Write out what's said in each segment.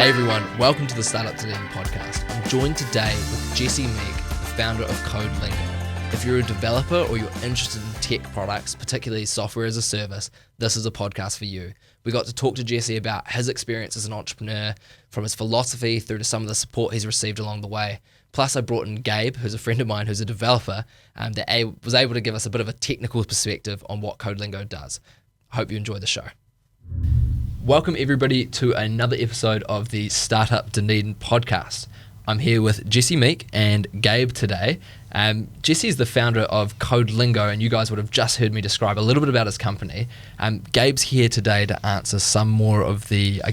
Hey everyone, welcome to the Startup Dunedin podcast. I'm joined today with Jesse Meek, the founder of CodeLingo. If you're a developer or you're interested in tech products, particularly software as a service, this is a podcast for you. We got to talk to Jesse about his experience as an entrepreneur, from his philosophy through to some of the support he's received along the way. Plus, I brought in Gabe, who's a friend of mine who's a developer, that was able to give us a bit of a technical perspective on what CodeLingo does. I hope you enjoy the show. Welcome everybody to another episode of the Startup Dunedin podcast. I'm here with Jesse Meek and Gabe today. Jesse is the founder of CodeLingo, and you guys would have just heard me describe a little bit about his company. Gabe's here today to answer some more of the,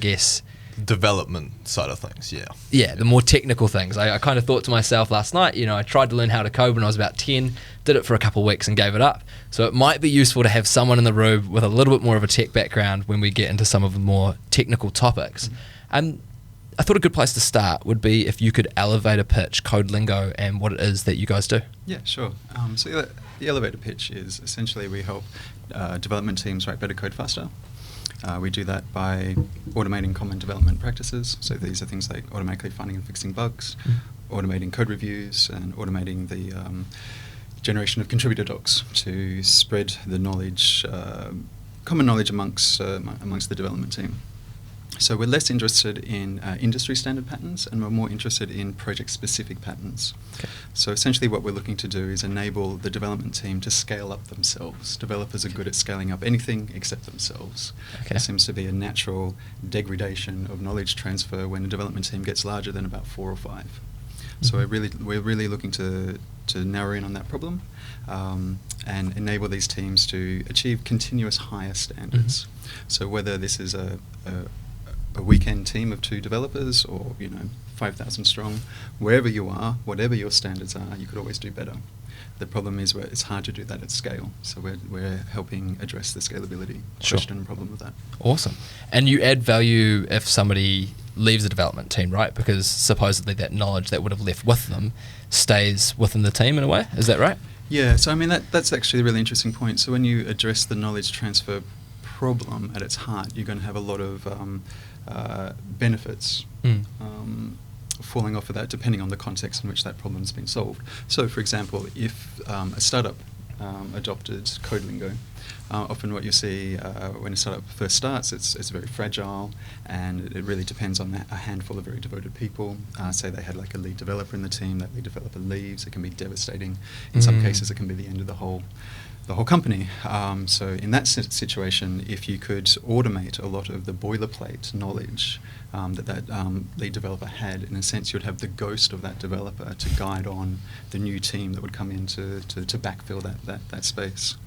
development side of things, Yeah, the more technical things. I kind of thought to myself last night, I tried to learn how to code when I was about 10, did it for a couple of weeks and gave it up. So it might be useful to have someone in the room with a little bit more of a tech background when we get into some of the more technical topics. I thought a good place to start would be if you could elevator pitch CodeLingo and what it is that you guys do. Yeah, sure. So the elevator pitch is essentially we help development teams write better code faster. We do that by automating common development practices. So these are things like automatically finding and fixing bugs, automating code reviews, and automating the generation of contributor docs to spread the knowledge, common knowledge amongst the development team. So we're less interested in industry standard patterns, and we're more interested in project specific patterns. Okay. So essentially what we're looking to do is enable the development team to scale up themselves. Developers are good at scaling up anything except themselves. Okay. There seems to be a natural degradation of knowledge transfer when a development team gets larger than about 4 or 5. Mm-hmm. So we're really looking to narrow in on that problem and enable these teams to achieve continuous higher standards. Mm-hmm. So whether this is a weekend team of 2 developers or 5,000 strong, wherever you are, whatever your standards are, you could always do better. The problem is it's hard to do that at scale, so we're helping address the scalability question and problem with that. Awesome. And you add value if somebody leaves the development team, right? Because supposedly that knowledge that would have left with them stays within the team in a way, is that right? Yeah, so that's actually a really interesting point. So when you address the knowledge transfer problem at its heart, you're going to have a lot of benefits falling off of that, depending on the context in which that problem's been solved. So, for example, if a startup adopted CodeLingo, often what you see when a startup first starts, it's very fragile, and it really depends on a handful of very devoted people. Say they had like a lead developer in the team, that lead developer leaves, it can be devastating. In some cases, it can be the end of the whole company. So in that situation, if you could automate a lot of the boilerplate knowledge that lead developer had, in a sense you'd have the ghost of that developer to guide on the new team that would come in to backfill that space.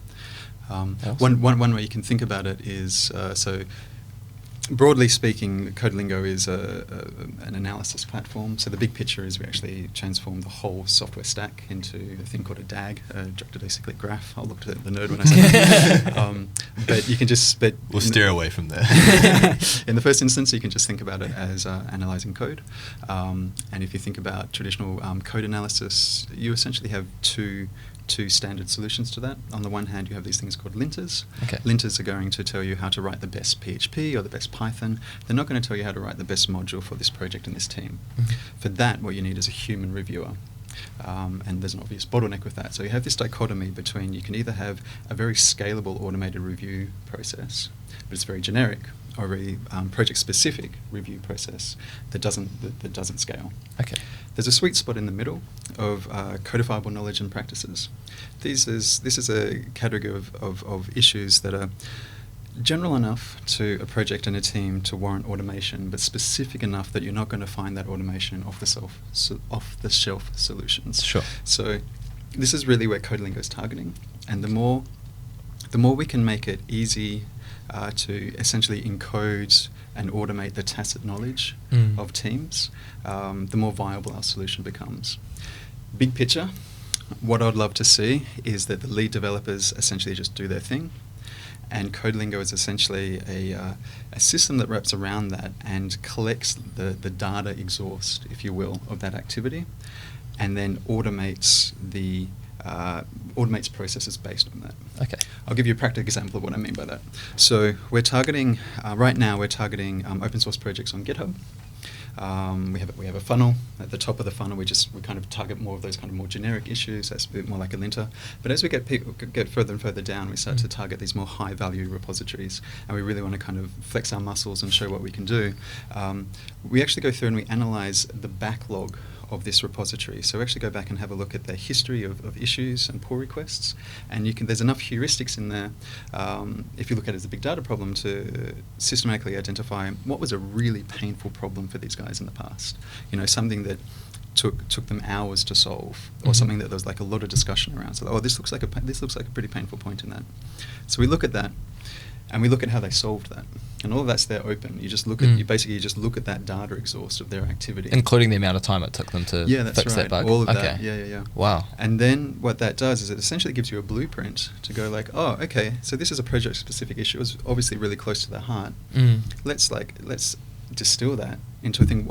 Awesome. One way you can think about it is, so broadly speaking, CodeLingo is an analysis platform. So the big picture is we actually transform the whole software stack into a thing called a DAG, a directed acyclic graph. I'll look at the nerd when I say that. But you can just... We'll steer away from there. In the first instance, you can just think about it as analyzing code. And if you think about traditional code analysis, you essentially have two standard solutions to that. On the one hand, you have these things called linters. Okay. Linters are going to tell you how to write the best PHP or the best Python. They're not going to tell you how to write the best module for this project and this team. Mm-hmm. For that, what you need is a human reviewer. And there's an obvious bottleneck with that. So you have this dichotomy between, you can either have a very scalable automated review process, but it's very generic, or a very project-specific review process that doesn't scale. Okay. There's a sweet spot in the middle of codifiable knowledge and practices. This is a category of issues that are general enough to a project and a team to warrant automation, but specific enough that you're not going to find that automation off-the-shelf solutions. Sure. So this is really where CodeLingo is targeting, and the more we can make it easy to essentially encode and automate the tacit knowledge of teams, the more viable our solution becomes. Big picture, what I'd love to see is that the lead developers essentially just do their thing, and CodeLingo is essentially a system that wraps around that and collects the data exhaust, if you will, of that activity, and then automates processes based on that. Okay. I'll give you a practical example of what I mean by that. So we're targeting, right now we're targeting open source projects on GitHub. We have a funnel. At the top of the funnel, we kind of target more of those kind of more generic issues. That's a bit more like a linter. But as we get further and further down, we start to target these more high value repositories, and we really want to kind of flex our muscles and show what we can do. We actually go through and we analyze the backlog of this repository. So we actually go back and have a look at the history of issues and pull requests, and there's enough heuristics in there, if you look at it as a big data problem, to systematically identify what was a really painful problem for these guys in the past. Something that took them hours to solve, or something that there was like a lot of discussion around. So, this looks like a pretty painful point in that. So we look at that, and we look at how they solved that, and all of that's there open. You just look at you just look at that data exhaust of their activity, including the amount of time it took them to fix that bug. All of that. Yeah. Wow. And then what that does is it essentially gives you a blueprint to go like, oh, okay, so this is a project specific issue. It was obviously really close to their heart. Let's distill that into a thing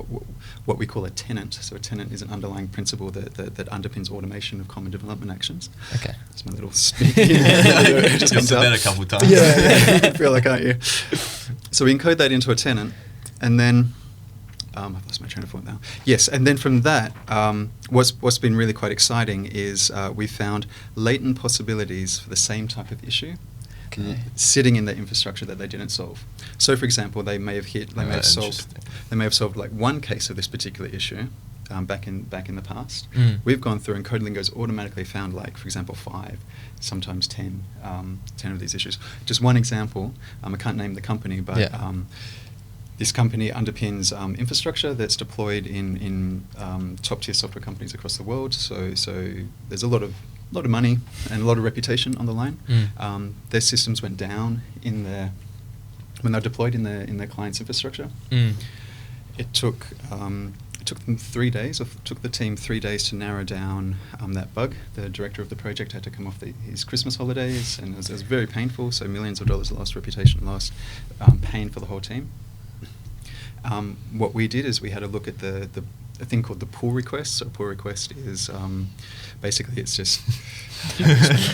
what we call a tenant. So a tenant is an underlying principle that underpins automation of common development actions. Okay. That's my little speak. It just comes out. You've said that a couple of times. Yeah. You can feel like, aren't you? So we encode that into a tenant, and then I've lost my train of thought now. Yes, and then from that, what's been really quite exciting is we found latent possibilities for the same type of issue. Okay. Sitting in the infrastructure that they didn't solve. So, for example, they may have solved like one case of this particular issue back in the past. We've gone through, and CodeLingo's automatically found, like, for example, 5, sometimes 10 of these issues. Just one example. I can't name the company, but this company underpins infrastructure that's deployed in top tier software companies across the world. So there's a lot of money and a lot of reputation on the line. Their systems went down when they're deployed in their client's infrastructure. It took them 3 days, or took the team 3 days to narrow down that bug. The director of the project had to come off his Christmas holidays, and it was very painful. So millions of dollars lost, reputation lost, pain for the whole team. What we did is we had a look at a thing called the pull request. So a pull request is basically it's just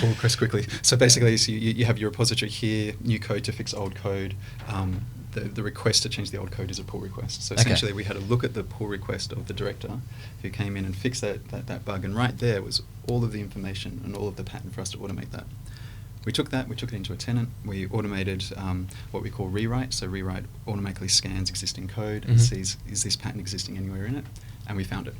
pull request quickly. So basically, you have your repository here, new code to fix old code. The request to change the old code is a pull request. So essentially, we had a look at the pull request of the director who came in and fixed that bug, and right there was all of the information and all of the pattern for us to automate that. We took it into a tenant. We automated what we call rewrite. So rewrite automatically scans existing code and sees, is this pattern existing anywhere in it? And we found it.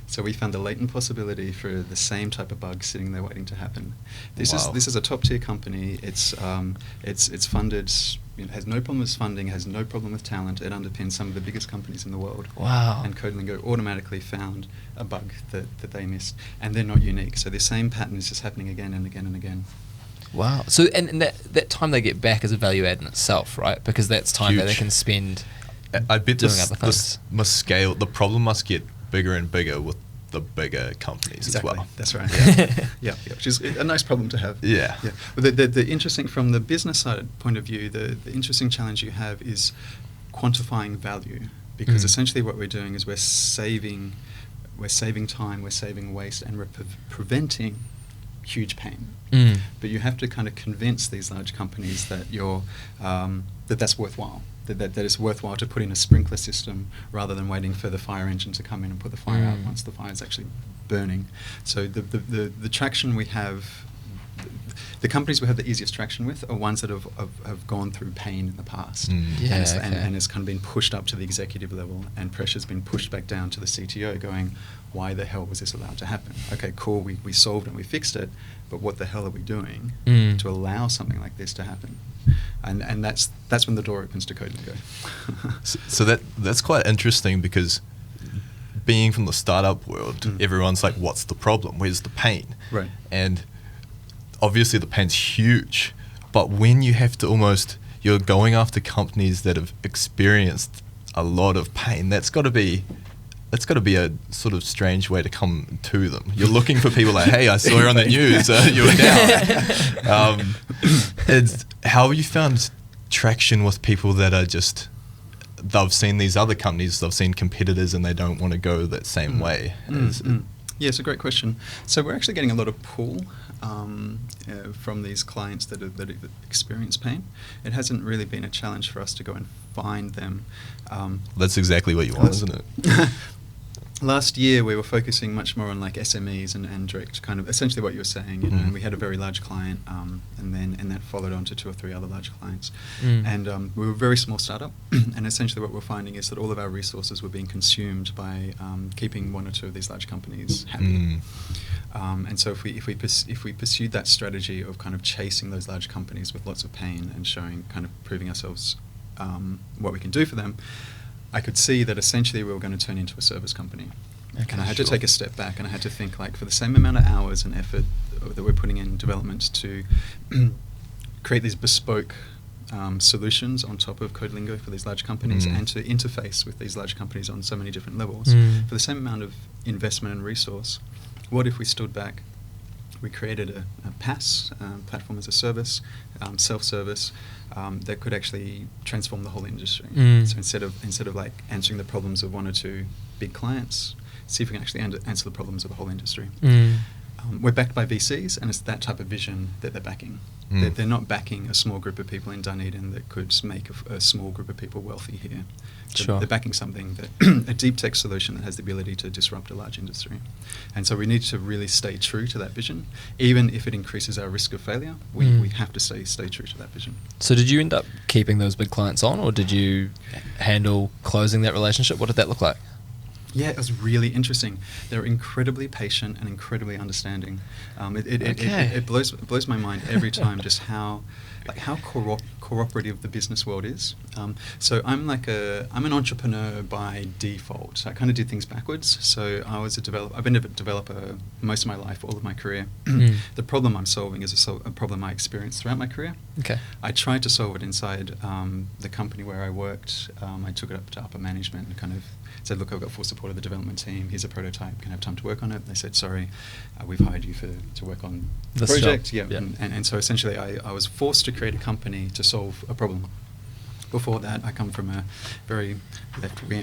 So we found a latent possibility for the same type of bug sitting there waiting to happen. This is a top tier company. It's funded. Has no problem with funding. Has no problem with talent. It underpins some of the biggest companies in the world. Wow. And CodeLingo automatically found a bug that they missed, and they're not unique. So the same pattern is just happening again and again and again. Wow. So and that time they get back is a value add in itself, right? Because that's time that they can spend. I bet doing other things. this must scale. The problem must get bigger and bigger with the bigger companies as well. That's right. Yeah, which is a nice problem to have. Yeah. Well, the interesting, from the business side point of view, the interesting challenge you have is quantifying value, because essentially what we're doing is we're saving time, we're saving waste, and we're preventing huge pain. But you have to kind of convince these large companies that that's worthwhile. That it's worthwhile to put in a sprinkler system rather than waiting for the fire engine to come in and put the fire out once the fire is actually burning. So the traction we have, the companies we have the easiest traction with are ones that have gone through pain in the past. And it's kind of been pushed up to the executive level, and pressure's been pushed back down to the CTO going, why the hell was this allowed to happen? Okay, cool, we solved and we fixed it, but what the hell are we doing to allow something like this to happen? And that's when the door opens to CodeLingo. So that's quite interesting, because being from the startup world, everyone's like, what's the problem? Where's the pain? Right. And obviously the pain's huge, but when you have to you're going after companies that have experienced a lot of pain, that's got to be a sort of strange way to come to them. You're looking for people like, hey, I saw you on the news, you were down. How have you found traction with people that are just, they've seen these other companies, they've seen competitors, and they don't want to go that same way? Yeah, it's a great question. So we're actually getting a lot of pull from these clients that have experienced pain. It hasn't really been a challenge for us to go and find them. That's exactly what you want, isn't it? Last year we were focusing much more on like SMEs and direct, kind of essentially what you were saying, you know, and we had a very large client, and that followed on to 2 or 3 other large clients, and we were a very small startup, and essentially what we're finding is that all of our resources were being consumed by keeping 1 or 2 of these large companies happy. And so if we pursued that strategy of kind of chasing those large companies with lots of pain and showing, kind of proving ourselves what we can do for them, I could see that essentially we were going to turn into a service company. Okay, and I had to take a step back, and I had to think, like, for the same amount of hours and effort that we're putting in development to create these bespoke solutions on top of CodeLingo for these large companies, and to interface with these large companies on so many different levels, for the same amount of investment and resource, what if we stood back, we created a PaaS, platform as a service, self-service, that could actually transform the whole industry. So instead of like answering the problems of 1 or 2 big clients, see if we can actually answer the problems of the whole industry. We're backed by VCs, and it's that type of vision that they're backing. They're not backing a small group of people in Dunedin that could make a small group of people wealthy here. They're backing something that a deep tech solution that has the ability to disrupt a large industry. And so we need to really stay true to that vision. Even if it increases our risk of failure, we have to stay true to that vision. So did you end up keeping those big clients on, or did you handle closing that relationship? What did that look like? Yeah, it was really interesting. They're incredibly patient and incredibly understanding. It blows my mind every time just how cooperative the business world is. So I'm an entrepreneur by default. So I kind of do things backwards. So I was a developer. I've been a developer most of my life, all of my career. The problem I'm solving is a problem I experienced throughout my career. Okay. I tried to solve it inside the company where I worked. I took it up to upper management and kind of said, look, I've got full support of the development team. Here's a prototype. Can I have time to work on it? They said, sorry, we've hired you to work on the project. Yeah. And so essentially I was forced to create a company to solve a problem. Before that, I come from a very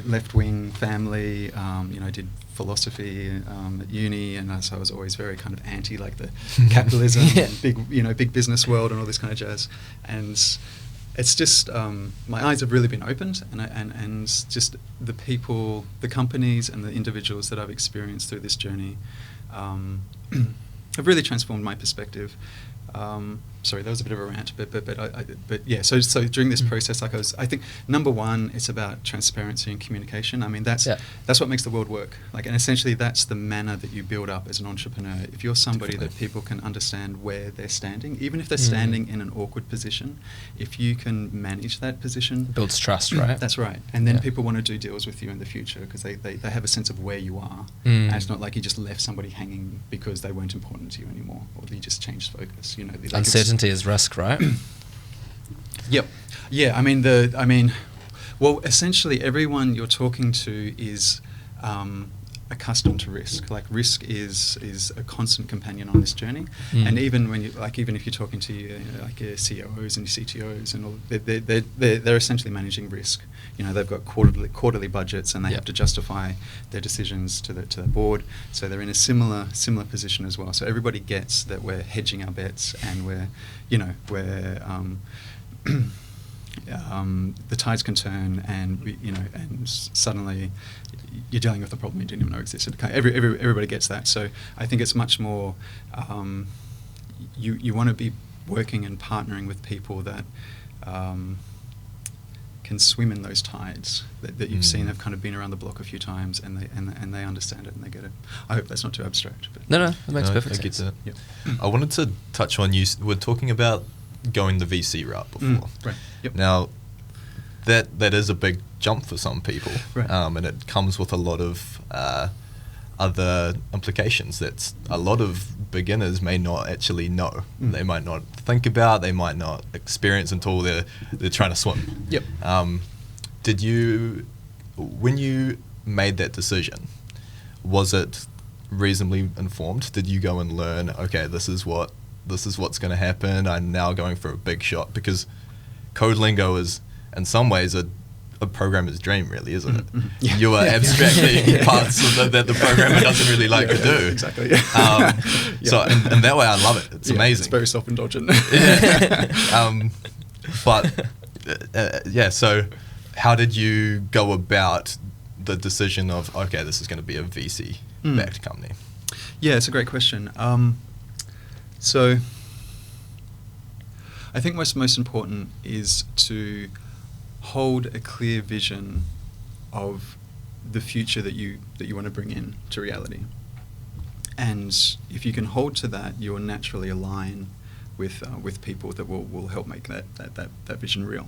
left-wing family. I did philosophy at uni, and so I was always very kind of anti, like, the capitalism, and big business world, and all this kind of jazz. And it's just my eyes have really been opened, and just the people, the companies, and the individuals that I've experienced through this journey have really transformed my perspective. Sorry, that was a bit of a rant, but yeah. So during this process, I think number one, it's about transparency and communication. I mean, that's what makes the world work. Like, and essentially, that's the manner that you build up as an entrepreneur. If you're somebody that people can understand where they're standing, even if they're standing in an awkward position, if you can manage that position, builds trust, right? That's right. And then people want to do deals with you in the future because they have a sense of where you are, and it's not like you just left somebody hanging because they weren't important to you anymore, or you just changed focus. Like uncertainty is risk, right? Yep. Yeah. Well, essentially, everyone you're talking to is accustomed to risk. Like, risk is a constant companion on this journey. And even when even if you're talking to your CEOs and your CTOs and all, they're essentially managing risk. They've got quarterly budgets, and they have to justify their decisions to the board. So they're in a similar position as well. So everybody gets that we're hedging our bets, and we're the tides can turn, and suddenly you're dealing with a problem you didn't even know existed. Everybody gets that. So I think it's much more. You want to be working and partnering with people that can swim in those tides that you've seen. Have kind of been around the block a few times, and they understand it and they get it. I hope that's not too abstract. But no, that makes perfect sense. I get that. Yep. I wanted to touch on, you were talking about going the VC route before. Right. Yep. Now, that is a big jump for some people, right. And it comes with a lot of other implications that a lot of beginners may not actually know. They might not think about, they might not experience until they're trying to swim. Yep. When you made that decision, was it reasonably informed? Did you go and learn, okay, this is what's going to happen, I'm now going for a big shot? Because CodeLingo is in some ways a a programmer's dream, really, isn't it? Mm-hmm. Yeah. You are abstracting parts that the programmer doesn't really like to do. Exactly. So, and that way I love it. It's amazing. It's very self-indulgent. So how did you go about the decision of, okay, this is going to be a VC-backed company? Yeah, it's a great question. So I think what's most important is to hold a clear vision of the future that you want to bring in to reality. And if you can hold to that, you'll naturally align with people that will help make that vision real.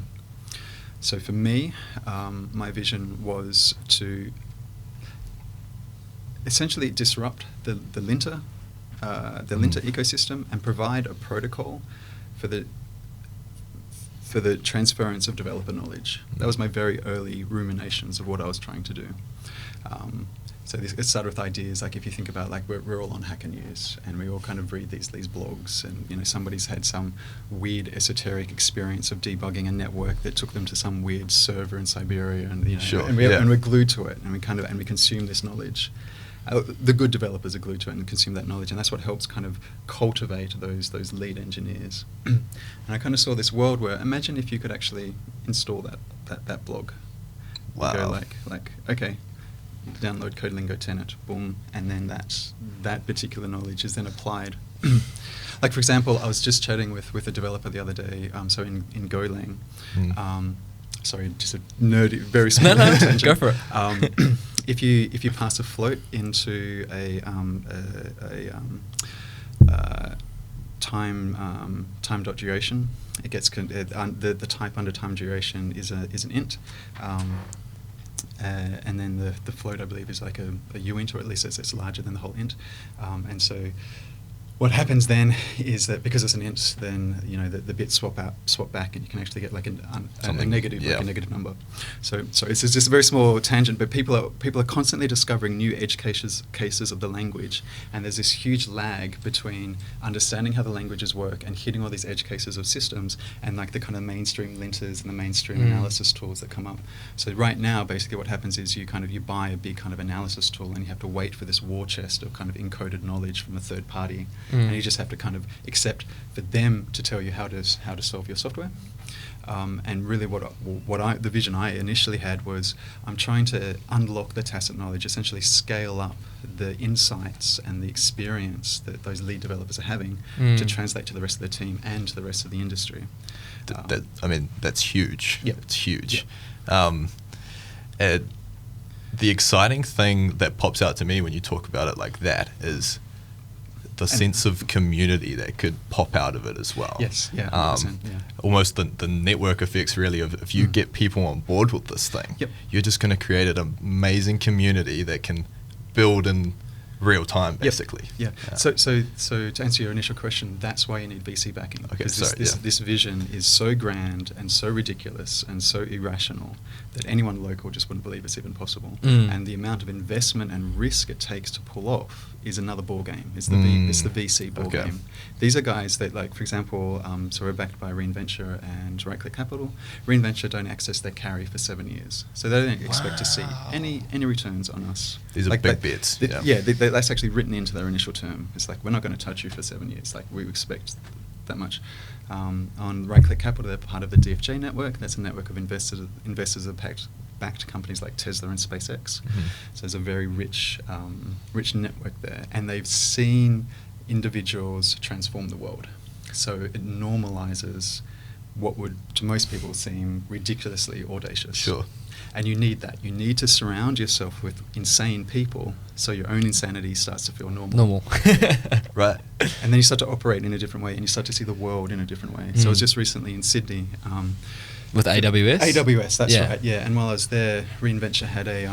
So for me, my vision was to essentially disrupt the linter ecosystem and provide a protocol for the transference of developer knowledge. That was my very early ruminations of what I was trying to do. So it started with ideas like, if you think about, like, we're all on Hacker News and we all kind of read these blogs, and somebody's had some weird esoteric experience of debugging a network that took them to some weird server in Siberia, and and we're glued to it, and we consume this knowledge. The good developers are glued to it and consume that knowledge, and that's what helps kind of cultivate those lead engineers. And I kind of saw this world where, imagine if you could actually install that blog. Wow. You go like okay, download CodeLingo tenant, boom, and then that particular knowledge is then applied. Like, for example, I was just chatting with a developer the other day, so in Golang. Sorry, just a nerdy, very small tangent. Go for it. If you pass a float into a time dot duration, it gets the type under time duration is an int, and then the float, I believe, is like a uint, or at least it's larger than the whole int, and so what happens then is that because it's an int, then the bits swap back, and you can actually get like a negative, like a negative number. So it's just a very small tangent, but people are constantly discovering new edge cases of the language, and there's this huge lag between understanding how the languages work and hitting all these edge cases of systems, and like the kind of mainstream linters and the mainstream analysis tools that come up. So right now, basically, what happens is you buy a big kind of analysis tool, and you have to wait for this war chest of kind of encoded knowledge from a third party. And you just have to kind of accept for them to tell you how to solve your software. And really, the vision I initially had was, I'm trying to unlock the tacit knowledge, essentially scale up the insights and the experience that those lead developers are having to translate to the rest of the team and to the rest of the industry. That's huge. Yeah. It's huge. Yeah. The exciting thing that pops out to me when you talk about it like that is the sense of community that could pop out of it as well. Yes, yeah, 100%, yeah. Almost the network effects, really, of if you get people on board with this thing, you're just going to create an amazing community that can build in real time, basically. Yeah. So to answer your initial question, that's why you need VC backing. Okay, because this vision is so grand and so ridiculous and so irrational that anyone local just wouldn't believe it's even possible. And the amount of investment and risk it takes to pull off is another ball game. It's the VC ball game. These are guys that, like, for example, so we're backed by Reinventure and Right Click Capital. Reinventure don't access their carry for 7 years, so they don't expect to see any returns on us. These are big bets. That's actually written into their initial term. It's like, we're not going to touch you for 7 years. Like, we expect that much. On Right Click Capital, they're part of the DFJ network. That's a network of investors that backed companies like Tesla and SpaceX. So there's a very rich network there, and they've seen individuals transform the world. So it normalizes what would to most people seem ridiculously audacious. Sure. And you need that. You need to surround yourself with insane people, so your own insanity starts to feel normal. Right. And then you start to operate in a different way, and you start to see the world in a different way. So I was just recently in Sydney. With AWS? AWS, that's right, yeah. And while I was there, Reinventure had a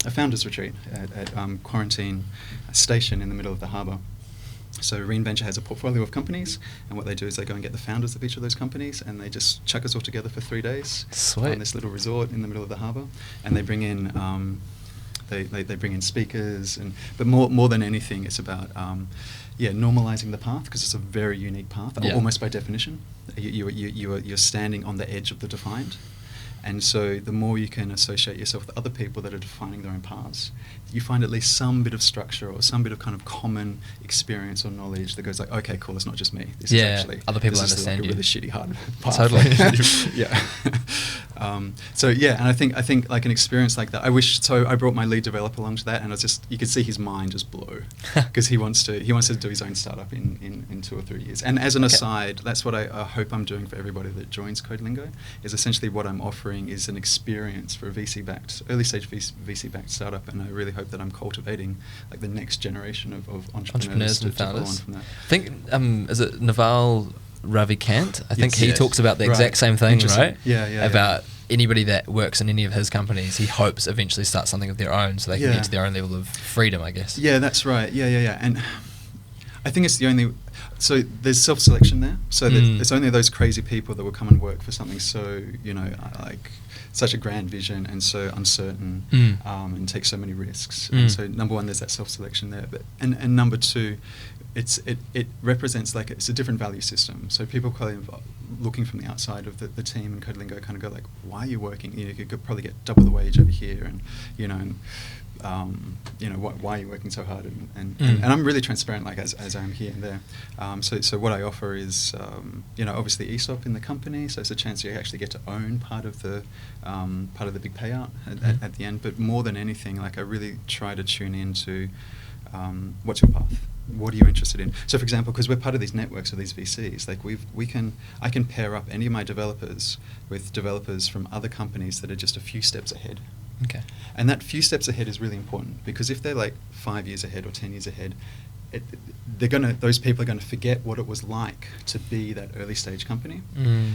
founders retreat at Quarantine Station in the middle of the harbour. So Reinventure has a portfolio of companies, and what they do is they go and get the founders of each of those companies, and they just chuck us all together for 3 days. Sweet. On this little resort in the middle of the harbour, and they bring in they bring in speakers, but more than anything, it's about normalizing the path, because it's a very unique path, almost by definition. You're standing on the edge of the defined. And so the more you can associate yourself with other people that are defining their own paths, you find at least some bit of structure or some bit of kind of common experience or knowledge that goes like, okay, cool, it's not just me. This is actually other people this understand is like you. a really shitty hard path. Totally. Yeah. So yeah, and I think like an experience like that. I brought my lead developer along to that, and you could see his mind just blow because he wants to do his own startup in 2 or 3 years. And as an aside, that's what I hope I'm doing for everybody that joins CodeLingo. Is essentially what I'm offering is an experience for a VC-backed, early stage VC-backed startup, and I really hope that I'm cultivating like the next generation of entrepreneurs and to follow on founders. from that. I think is it Naval Ravikant? I think he Yes. talks about the Right. exact same thing, Interesting. right? Yeah. About anybody that works in any of his companies, he hopes eventually start something of their own, so they can get to their own level of freedom, I guess. Yeah, that's right. Yeah. And I think it's the only. So there's self-selection there. So it's only those crazy people that will come and work for something so like such a grand vision and so uncertain, and take so many risks. And so number one, there's that self-selection there. And number two, it represents like it's a different value system. So people kind of looking from the outside of the team and CodeLingo kind of go like, why are you working? You could probably get double the wage over here, and why are you working so hard? And I'm really transparent, like as I am here and there. So what I offer is, obviously ESOP in the company. So it's a chance you actually get to own part of the big payout at the end. But more than anything, like I really try to tune into what's your path. What are you interested in? So, for example, because we're part of these networks of these VCs, like I can pair up any of my developers with developers from other companies that are just a few steps ahead. Okay. And that few steps ahead is really important because if they're like 5 years ahead or 10 years ahead, those people are going to forget what it was like to be that early stage company.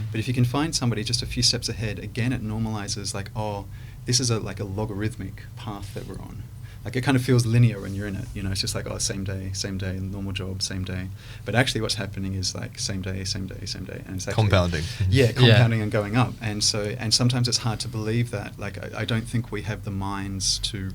But if you can find somebody just a few steps ahead, again, it normalizes like, oh, this is like a logarithmic path that we're on. Like it kind of feels linear when you're in it, it's just like, oh, same day, normal job, same day. But actually what's happening is like same day. And it's actually Compounding. Yeah, compounding and going up. And sometimes it's hard to believe that. Like I don't think we have the minds to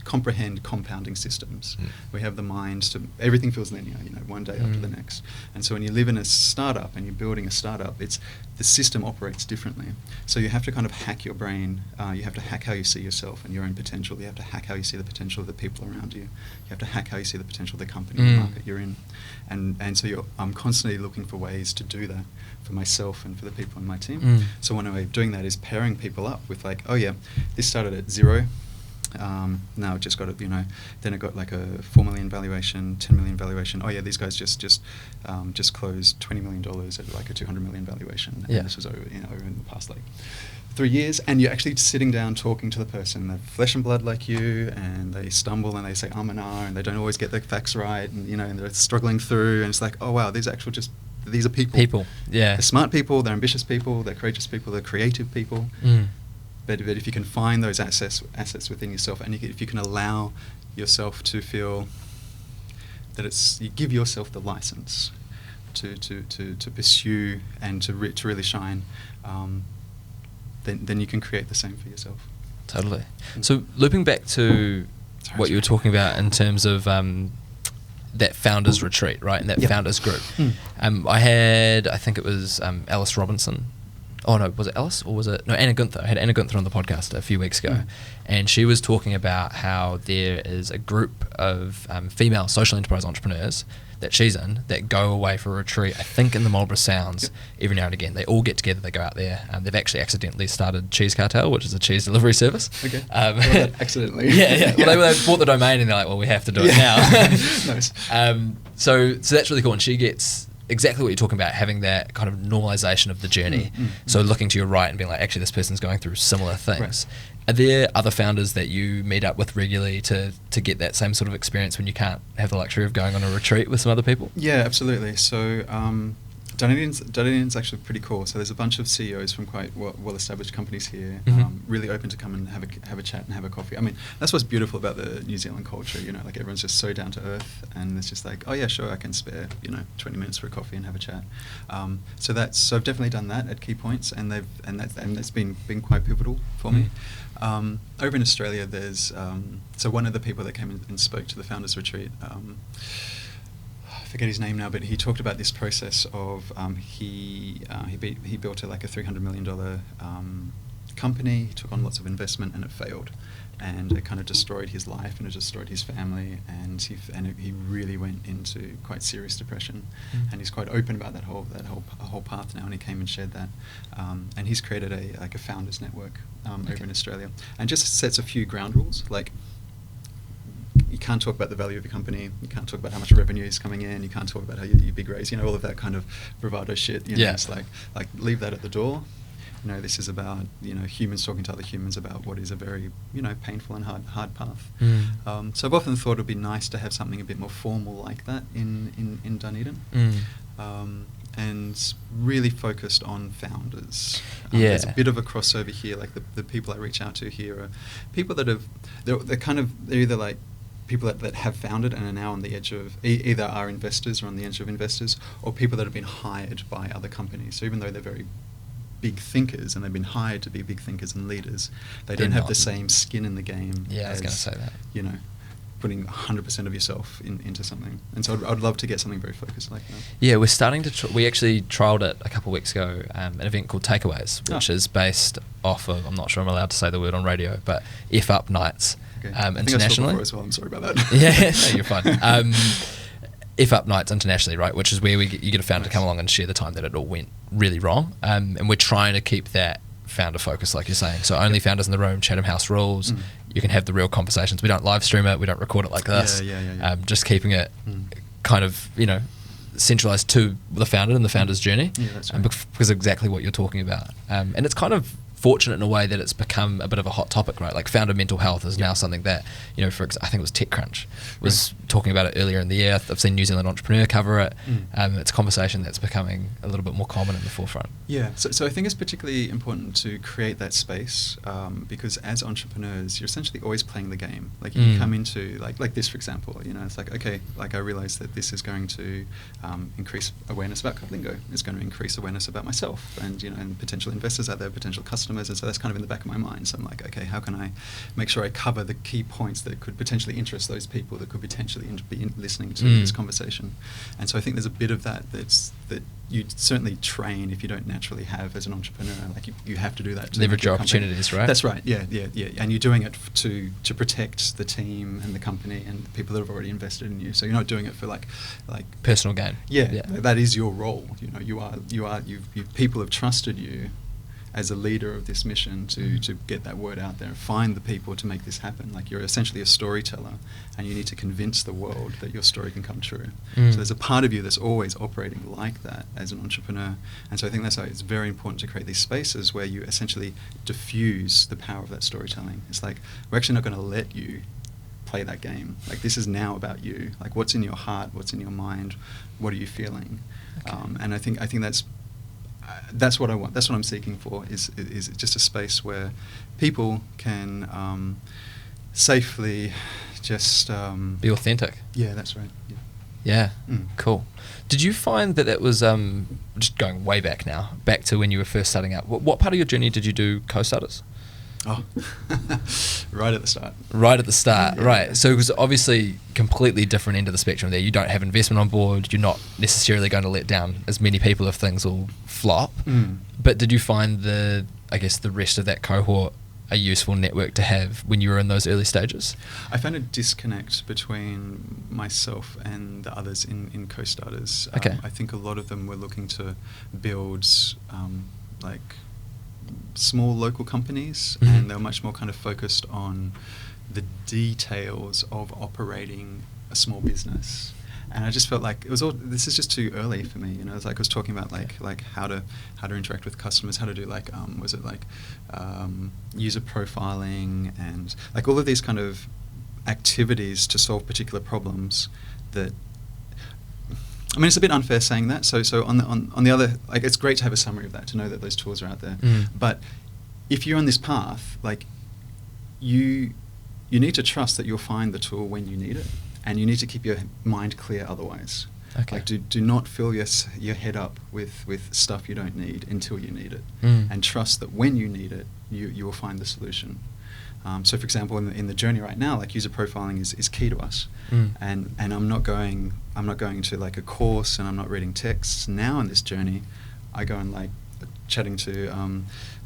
comprehend compounding systems. We have the minds to, everything feels linear, one day after the next. And so when you live in a startup and you're building a startup, the system operates differently. So you have to kind of hack your brain. You have to hack how you see yourself and your own potential. You have to hack how you see the potential of the people around you. You have to hack how you see the potential of the company and the market you're in. And so I'm constantly looking for ways to do that for myself and for the people in my team. So one way of doing that is pairing people up with like, oh yeah, this started at 0. Now it just got then it got like a 4 million valuation, 10 million valuation. Oh yeah, these guys just closed $20 million at like a 200 million valuation. And this was over in the past like 3 years. And you're actually sitting down talking to the person. They're flesh and blood like you, and they stumble and they say and and they don't always get the facts right, and and they're struggling through. And it's like, oh wow, these are people. Yeah. They're smart people. They're ambitious people. They're courageous people. They're creative people. But if you can find those assets within yourself, and if you can allow yourself to feel that you give yourself the license to pursue and to really shine, then you can create the same for yourself. Totally. So looping back to what you were talking about in terms of that founders retreat, right, and that founders group. I think it was Alice Robinson. Oh no, was it Alice or was it Anna Gunther? I had Anna Gunther on the podcast a few weeks ago, and she was talking about how there is a group of female social enterprise entrepreneurs that she's in that go away for a retreat, I think in the Marlborough Sounds, every now and again. They all get together, they go out there. They've actually accidentally started Cheese Cartel, which is a cheese delivery service. Okay. Accidentally. Yeah. Well, they bought the domain and they're like, well, we have to do it now. Nice. So that's really cool, and she gets exactly what you're talking about, having that kind of normalization of the journey. So looking to your right and being like, actually, this person's going through similar things. Right. Are there other founders that you meet up with regularly to get that same sort of experience when you can't have the luxury of going on a retreat with some other people? Yeah, absolutely. So Dunedin's actually pretty cool. So there's a bunch of CEOs from quite well-established companies here, really open to come and have a chat and have a coffee. I mean, that's what's beautiful about the New Zealand culture. Like everyone's just so down to earth, and it's just like, oh yeah, sure, I can spare 20 minutes for a coffee and have a chat. So I've definitely done that at key points, and that's been quite pivotal for me. Over in Australia, there's so one of the people that came in and spoke to the Founders Retreat. I forget his name now, but he talked about this process of he built like a $300 million company. He took on lots of investment, and it failed, and it kind of destroyed his life, and it destroyed his family, and he really went into quite serious depression. And he's quite open about that whole path now, and he came and shared that. And he's created a founders network over in Australia, and just sets a few ground rules, like, you can't talk about the value of your company. You can't talk about how much revenue is coming in. You can't talk about how you big raise. All of that kind of bravado shit. It's like leave that at the door. This is about humans talking to other humans about what is a very painful and hard path. So I've often thought it would be nice to have something a bit more formal like that in Dunedin. And really focused on founders. There's a bit of a crossover here. Like the people I reach out to here are people that they're either like people that have founded and are now on the edge of either are investors or on the edge of investors, or people that have been hired by other companies. So even though they're very big thinkers and they've been hired to be big thinkers and leaders, they don't have the same skin in the game. I was going to say that. Putting 100% of yourself into something. And so I'd love to get something very focused like that. Yeah, we're starting to... we actually trialled it a couple of weeks ago, an event called Takeaways, which is based off of, I'm not sure I'm allowed to say the word on radio, but F-Up Nights internationally. I as well. I'm sorry about that. No, you're fine. F-Up Nights internationally, right, which is where you get a founder to come along and share the time that it all went really wrong. And we're trying to keep that founder focus, like you're saying. So only founders in the room, Chatham House rules. You can have the real conversations. We don't live stream it. We don't record it like this. Just keeping it kind of, centralized to the founder and the founder's journey. Yeah, that's right. Because exactly what you're talking about. And it's kind of fortunate in a way that it's become a bit of a hot topic, right? Like founder mental health is now something that, I think it was TechCrunch was talking about it earlier in the year. I've seen New Zealand Entrepreneur cover it. It's a conversation that's becoming a little bit more common in the forefront. Yeah, so I think it's particularly important to create that space because as entrepreneurs, you're essentially always playing the game. Like you come into like this, for example, it's like, okay, like I realize that this is going to increase awareness about CodeLingo. It's going to increase awareness about myself and, and potential investors out there, potential customers. And so that's kind of in the back of my mind. So I'm like, okay, how can I make sure I cover the key points that could potentially interest those people that could potentially be listening to this conversation? And so I think there's a bit of that that you certainly train if you don't naturally have as an entrepreneur. Like you have to do that to leverage your opportunities, right? That's right. Yeah. And you're doing it to protect the team and the company and the people that have already invested in you. So you're not doing it for like personal gain. Yeah. That is your role. People have trusted you as a leader of this mission to get that word out there and find the people to make this happen. Like you're essentially a storyteller and you need to convince the world that your story can come true. So there's a part of you that's always operating like that as an entrepreneur. And so I think that's why it's very important to create these spaces where you essentially diffuse the power of that storytelling. It's like, we're actually not going to let you play that game. Like this is now about you. Like what's in your heart, what's in your mind, what are you feeling? Okay. And I think that's what I want. That's what I'm seeking for. Is just a space where people can safely just be authentic. Yeah, that's right. Yeah. Cool. Did you find that it was just going way back now, back to when you were first starting out? What part of your journey did you do co-starters? Oh, right at the start. Right at the start, yeah. Right. So it was obviously completely different end of the spectrum there. You don't have investment on board. You're not necessarily going to let down as many people if things all flop. But did you find the rest of that cohort a useful network to have when you were in those early stages? I found a disconnect between myself and the others in co-starters. Okay. I think a lot of them were looking to build small local companies, and they were much more kind of focused on the details of operating a small business. And I just felt like this is just too early for me. It's like I was talking about like how to interact with customers, how to do user profiling and like all of these kind of activities to solve particular problems that. I mean, it's a bit unfair saying that. So on the other, like, it's great to have a summary of that, to know that those tools are out there. But if you're on this path, like, you need to trust that you'll find the tool when you need it, and you need to keep your mind clear otherwise. Okay. Like, do not fill your head up with stuff you don't need until you need it, and trust that when you need it, you will find the solution. So, for example, in the journey right now, like user profiling is key to us, and I'm not going to like a course, and I'm not reading texts now in this journey. I go and like chatting to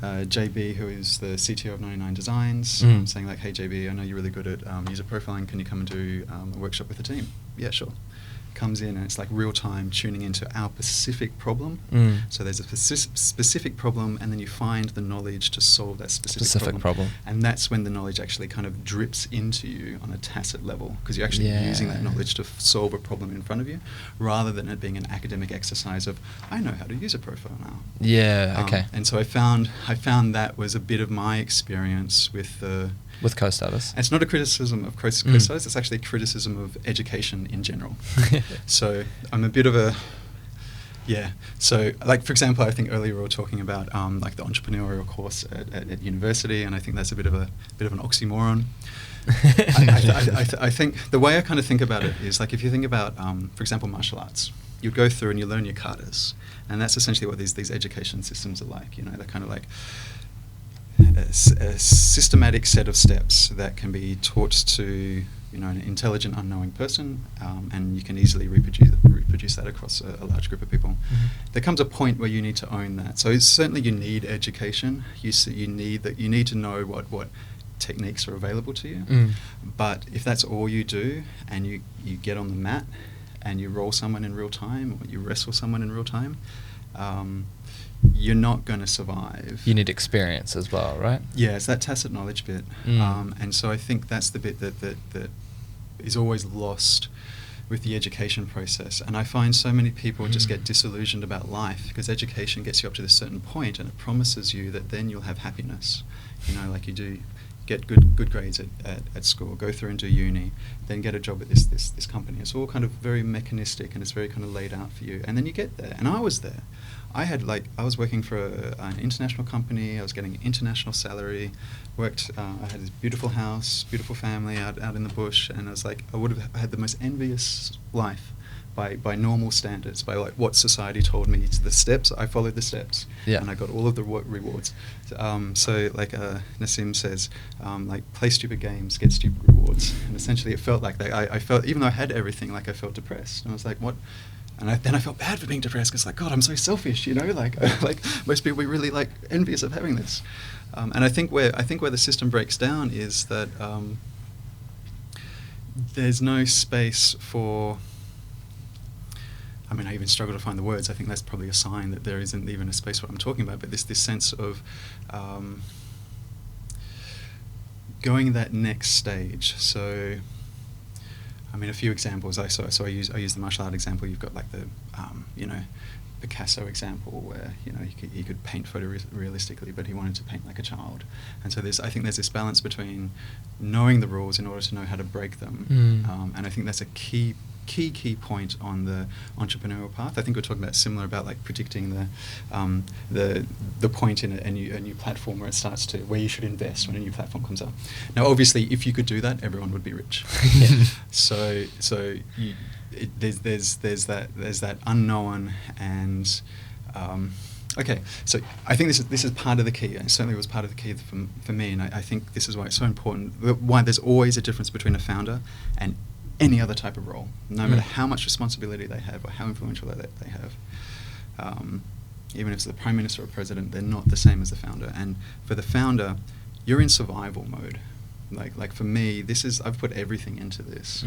JB, who is the CTO of 99 Designs, saying like, hey JB, I know you're really good at user profiling, can you come and do a workshop with the team? Yeah, sure. Comes in and it's like real time tuning into our specific problem. So there's a specific problem, and then you find the knowledge to solve that specific problem. And that's when the knowledge actually kind of drips into you on a tacit level, because you're actually using that knowledge to solve a problem in front of you, rather than it being an academic exercise of, I know how to use a profile now. Okay. And so I found that was a bit of my experience with co-starters. It's not a criticism of co-starters, it's actually a criticism of education in general. So I'm a bit of a, so like for example, I think earlier we were talking about like the entrepreneurial course at university, and I think that's a bit of an oxymoron. I think the way I kind of think about it is like, if you think about, for example, martial arts, you'd go through and you learn your katas, and that's essentially what these education systems are like. You know, they're kind of like a systematic set of steps that can be taught to, you know, an intelligent, unknowing person, and you can easily reproduce that across a large group of people. There comes a point where you need to own that. So certainly you need education. You need to know what techniques are available to you. But if that's all you do, and you get on the mat and you roll someone in real time, or you wrestle someone in real time, you're not going to survive. You need experience as well, right? Yeah, it's that tacit knowledge bit. And so I think that's the bit that is always lost with the education process. And I find so many people just get disillusioned about life, because education gets you up to this certain point and it promises you that then you'll have happiness. You know, like you do get good grades at school, go through and do uni, then get a job at this company. It's all kind of very mechanistic, and it's very kind of laid out for you. And then you get there. And I was there. I was working for an international company. I was getting an international salary. I had this beautiful house, beautiful family out in the bush, and I was like, I would have had the most envious life by normal standards, by like what society told me. The steps, I followed the steps, and I got all of the rewards. So like Nassim says, like play stupid games, get stupid rewards. And essentially, it felt like that. I felt, even though I had everything, like I felt depressed. And I was like, what? And then I felt bad for being depressed, because like, God, I'm so selfish, you know, like most people, we really like envious of having this. And I think where the system breaks down is that there's no space for, I mean, I even struggle to find the words. I think that's probably a sign that there isn't even a space for what I'm talking about, but this sense of going that next stage. So, I mean, a few examples. I use the martial art example. You've got like the, Picasso example, where he could paint photorealistically, but he wanted to paint like a child. And so I think there's this balance between knowing the rules in order to know how to break them. And I think that's a key point on the entrepreneurial path. I think we're talking about similar about like predicting the point in a new platform where you should invest when a new platform comes up. Now, obviously, if you could do that, everyone would be rich. So there's that unknown, and okay. So I think this is part of the key. It certainly was part of the key for me, and I think this is why it's so important. Why there's always a difference between a founder and any other type of role, no matter how much responsibility they have or how influential they have. Even if it's the Prime Minister or President, they're not the same as the founder. And for the founder, you're in survival mode. Like for me, I've put everything into this.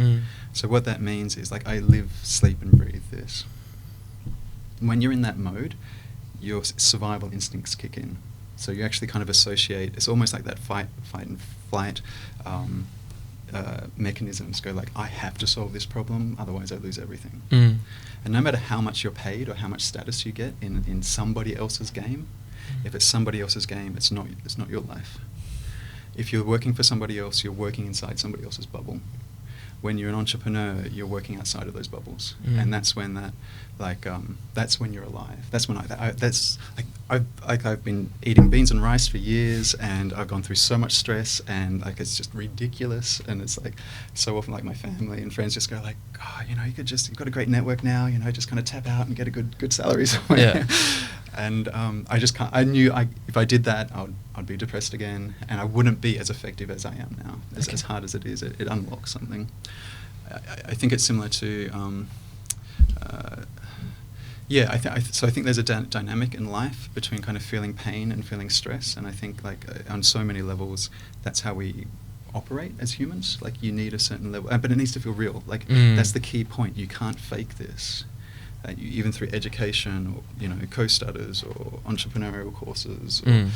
So what that means is like I live, sleep, and breathe this. When you're in that mode, your survival instincts kick in. So you actually kind of associate. It's almost like that fight and flight. Mechanisms go like, I have to solve this problem, otherwise I lose everything. And no matter how much you're paid or how much status you get in somebody else's game, if it's somebody else's game, it's not your life. If you're working for somebody else, you're working inside somebody else's bubble. When you're an entrepreneur, you're working outside of those bubbles, and that's when that's when you're alive. That's when I've been eating beans and rice for years, and I've gone through so much stress, and like it's just ridiculous. And it's like so often, like my family and friends just go like, "Oh, you've got a great network now. Just kind of tap out and get a good salary somewhere." Yeah. And I just can't. I knew if I did that, I'd be depressed again, and I wouldn't be as effective as I am now. As hard as it is, it unlocks something. I think it's similar to, Yeah, I think there's a dynamic in life between kind of feeling pain and feeling stress, and I think like on so many levels, that's how we operate as humans. Like you need a certain level, but it needs to feel real. Like that's the key point. You can't fake this. Even through education, or co-stutters or entrepreneurial courses or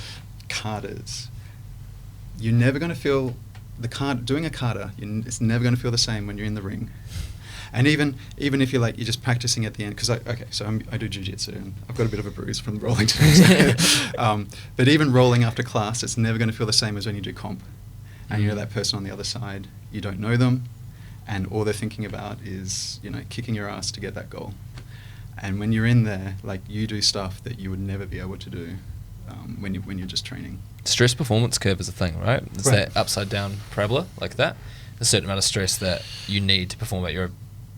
carters, you're never going to feel doing a carter. It's never going to feel the same when you're in the ring. And even if you're just practicing at the end, because I do jiu-jitsu and I've got a bit of a bruise from rolling today. But even rolling after class, it's never going to feel the same as when you do comp. And you're that person on the other side, you don't know them, and all they're thinking about is kicking your ass to get that goal. And when you're in there, you do stuff that you would never be able to do when you're just training. Stress performance curve is a thing, right? It's that upside down parabola like that. A certain amount of stress that you need to perform at your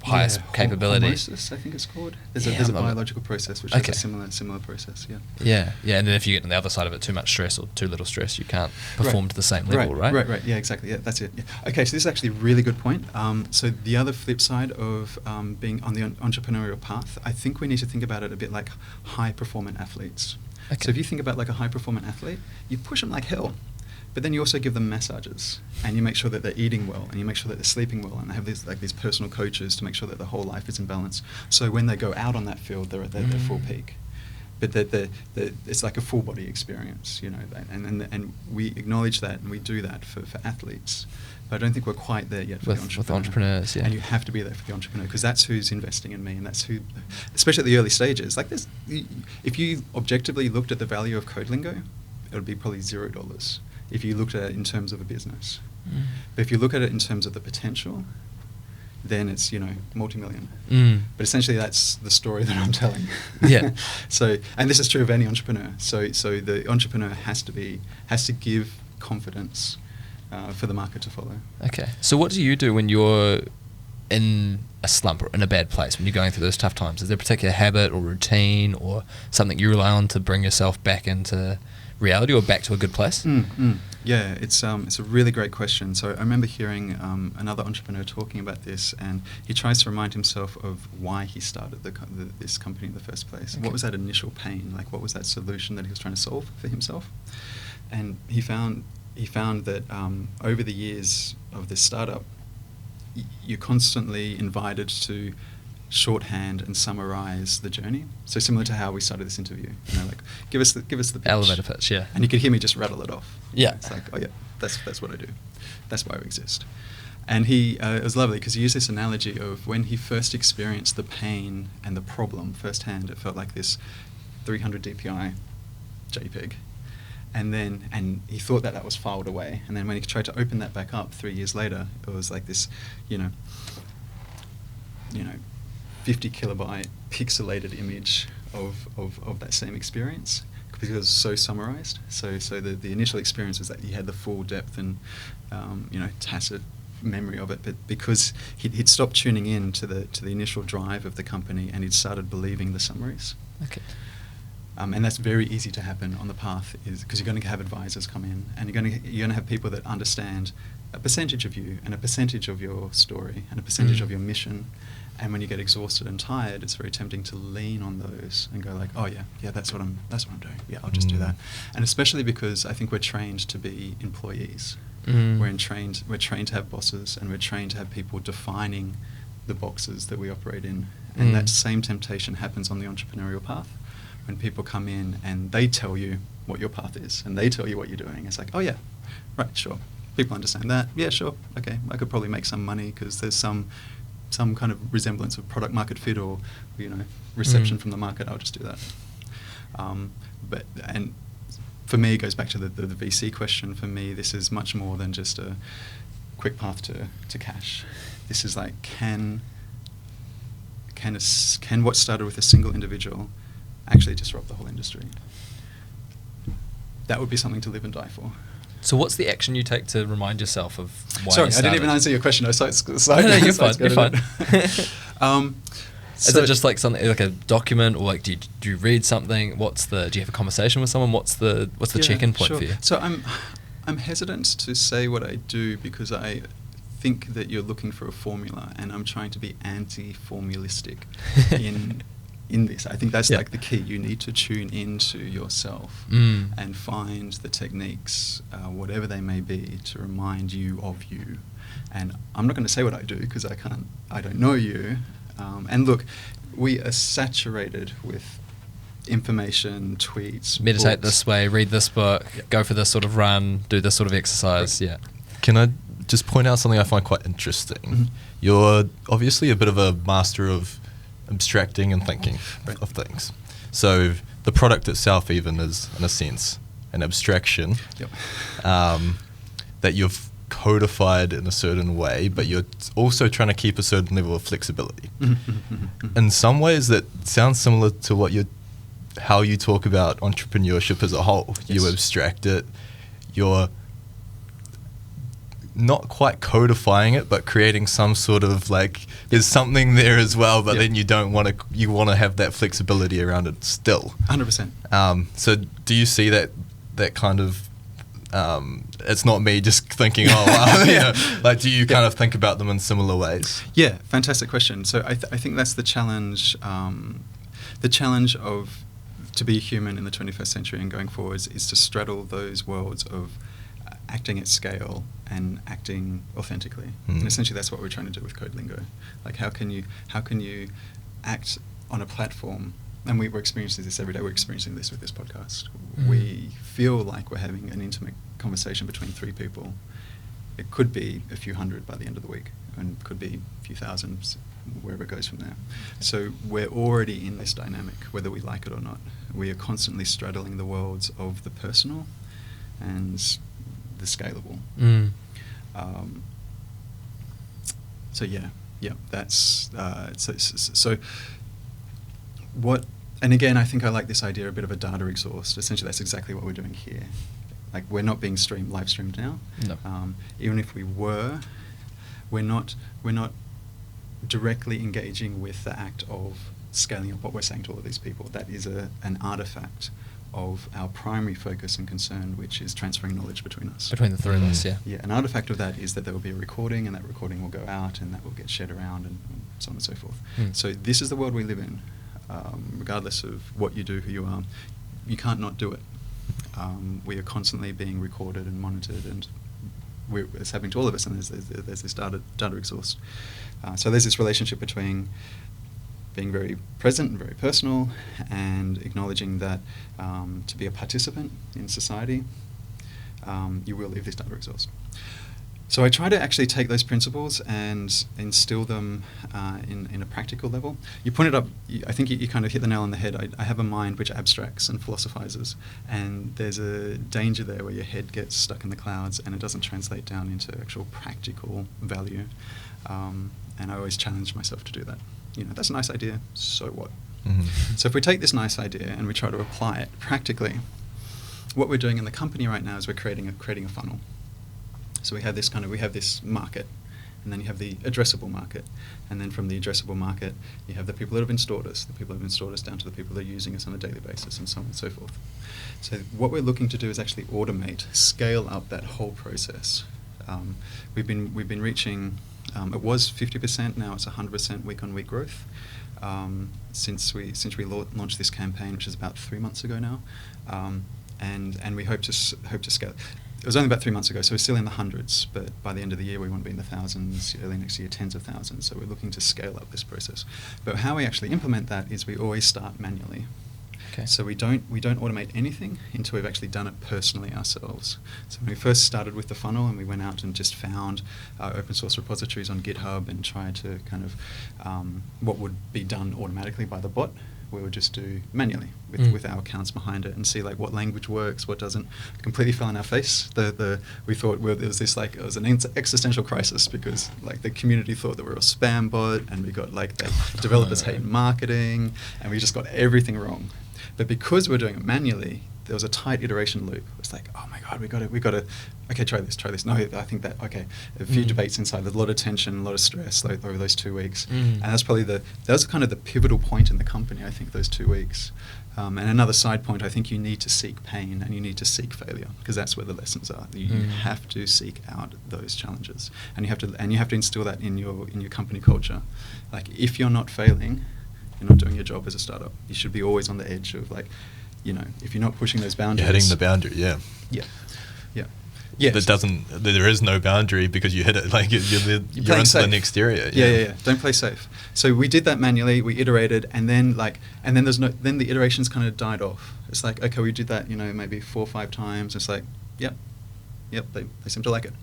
highest capability. Hormosis, I think it's called. There's a biological process which is a similar process. Yeah. And then if you get on the other side of it, too much stress or too little stress, you can't perform to the same level, right? Right. Yeah, exactly. Yeah, that's it. Yeah. Okay, so this is actually a really good point. So the other flip side of being on the entrepreneurial path, I think we need to think about it a bit like high-performance athletes. Okay. So if you think about a high-performance athlete, you push them like hell. But then you also give them massages, and you make sure that they're eating well, and you make sure that they're sleeping well, and they have these personal coaches to make sure that the whole life is in balance. So when they go out on that field, they're at their full peak. But it's like a full body experience, and we acknowledge that, and we do that for athletes. But I don't think we're quite there yet for with entrepreneurs. Yeah. And you have to be there for the entrepreneur, because that's who's investing in me, and that's who, especially at the early stages. If you objectively looked at the value of CodeLingo, it would be probably $0. If you looked at it in terms of a business. But if you look at it in terms of the potential, then it's, multi-million. But essentially that's the story that I'm telling. Yeah. So, and this is true of any entrepreneur. So the entrepreneur has to give confidence for the market to follow. Okay. So what do you do when you're in a slump or in a bad place, when you're going through those tough times? Is there a particular habit or routine or something you rely on to bring yourself back into reality or back to a good place? Yeah, it's a really great question. So I remember hearing another entrepreneur talking about this, and he tries to remind himself of why he started this company in the first place. Okay. What was that initial pain? What was that solution that he was trying to solve for himself? And he found that over the years of this startup, you're constantly invited to shorthand and summarize the journey. So similar to how we started this interview, give us the pitch. Elevator pitch, yeah. And you could hear me just rattle it off. Yeah. It's oh yeah, that's what I do. That's why we exist. And it was lovely because he used this analogy of when he first experienced the pain and the problem firsthand. It felt like this 300 DPI JPEG. And he thought that was filed away. And then when he tried to open that back up 3 years later, it was like this, 50 kilobyte pixelated image of that same experience, because it was so summarized. So the initial experience was that he had the full depth and tacit memory of it, but because he'd stopped tuning in to the initial drive of the company, and he'd started believing the summaries. Okay. And that's very easy to happen on the path, is because you're going to have advisors come in, and you're going to have people that understand a percentage of you and a percentage of your story and a percentage of your mission. And when you get exhausted and tired, it's very tempting to lean on those and go oh yeah, that's what I'm doing. Yeah, I'll just do that. And especially because I think we're trained to be employees. We're trained to have bosses, and we're trained to have people defining the boxes that we operate in. And that same temptation happens on the entrepreneurial path, when people come in and they tell you what your path is and they tell you what you're doing. It's oh yeah, right, sure. People understand that. Yeah, sure. Okay, I could probably make some money because there's some kind of resemblance of product market fit or reception from the market. I'll just do that. And for me, it goes back to the VC question. For me, this is much more than just a quick path to cash. This is can what started with a single individual actually disrupt the whole industry? That would be something to live and die for. So what's the action you take to remind yourself of why Sorry, you started? I didn't even answer your question. No, you're fine. Is it just something like a document, or do you read something? Do you have a conversation with someone? What's the check-in point for you? So I'm hesitant to say what I do, because I think that you're looking for a formula, and I'm trying to be anti-formulistic in this. I think that's Yeah. like the key. You need to tune into yourself Mm. and find the techniques, whatever they may be, to remind you of you. And I'm not going to say what I do because I don't know you. And look, we are saturated with information, tweets, Meditate books. this way, read this book, go for this sort of run, do this sort of exercise. Yeah. Can I just point out something I find quite interesting? Mhm. You're obviously a bit of a master of abstracting and thinking Right. of things. So the product itself even is, in a sense, an abstraction Yep. that you've codified in a certain way, but you're also trying to keep a certain level of flexibility. In some ways, that sounds similar to how you talk about entrepreneurship as a whole. You Yes. abstract it, you're not quite codifying it, but creating some sort of like, there's something there as well, but Yep. then you want to have that flexibility around it still. 100%. So do you see that kind of, it's not me just thinking, oh, wow, you know, like, do you kind of think about them in similar ways? Yeah, fantastic question. So I think that's the challenge. The challenge of to be human in the 21st century and going forwards is to straddle those worlds of acting at scale and acting authentically. And essentially, that's what we're trying to do with CodeLingo. Like, how can you act on a platform? And we're experiencing this every day. We're experiencing this with this podcast. We feel like we're having an intimate conversation between three people. It could be a few hundred by the end of the week, and could be a few thousand, wherever it goes from there. So we're already in this dynamic, whether we like it or not. We are constantly straddling the worlds of the personal and the scalable. Mm. So that's so what. And again, I think I like this idea, a bit of a data exhaust. Essentially, that's exactly what we're doing here. Like, we're not being live streamed now. No. Even if we were, we're not directly engaging with the act of scaling up what we're saying to all of these people. That is an artifact of our primary focus and concern, which is transferring knowledge between us. Between the three of us, yeah. Yeah, an artifact of that is that there will be a recording, and that recording will go out, and that will get shared around, and so on and so forth. Mm. So this is the world we live in. Regardless of what you do, who you are, you can't not do it. We are constantly being recorded and monitored, and it's happening to all of us, and there's this data exhaust. So there's this relationship between being very present and very personal, and acknowledging that to be a participant in society, you will leave this data exhaust. So I try to actually take those principles and instill them in a practical level. You pointed up, I think you kind of hit the nail on the head. I have a mind which abstracts and philosophizes, and there's a danger there where your head gets stuck in the clouds and it doesn't translate down into actual practical value. And I always challenge myself to do that. You know, that's a nice idea, so what? Mm-hmm. So if we take this nice idea and we try to apply it practically, what we're doing in the company right now is we're creating a funnel. So we have this market, and then you have the addressable market, and then from the addressable market you have the people that have installed us, the people that have installed us down to the people that are using us on a daily basis, and so on and so forth. So what we're looking to do is actually automate, scale up that whole process. We've been reaching. It was 50%. Now it's 100% week-on-week growth. Since we launched this campaign, which is about 3 months ago now, and we hope to scale. It was only about 3 months ago, so we're still in the hundreds, but by the end of the year we want to be in the thousands, early next year tens of thousands, so we're looking to scale up this process. But how we actually implement that is we always start manually. Okay. So we don't automate anything until we've actually done it personally ourselves. So when we first started with the funnel, and we went out and just found open source repositories on GitHub and tried to kind of what would be done automatically by the bot, we would just do manually with our accounts behind it and see like what language works, what doesn't. It completely fell in our face. We thought it was an existential crisis, because like the community thought that we were a spam bot, and we got like the developers hate marketing, and we just got everything wrong. But because we're doing it manually, there was a tight iteration loop. It's like, oh my God, we got to, okay, try this. No, I think that, okay. A few debates inside, a lot of tension, a lot of stress over those 2 weeks. And that's probably that was kind of the pivotal point in the company, I think, those 2 weeks. And another side point, I think you need to seek pain and you need to seek failure, because that's where the lessons are. You have to seek out those challenges, and you have to instill that in your company culture. Like, if you're not failing, you're not doing your job as a startup. You should be always on the edge of like, you know, if you're not pushing those boundaries. You're hitting the boundary, yeah. Yeah. Yeah. Yeah. There is no boundary because you hit it. Like you're into safe. the next area. Yeah. Don't play safe. So we did that manually. We iterated, and then then the iterations kind of died off. It's like, okay, we did that, you know, maybe 4 or 5 times. It's like, yep, they seem to like it.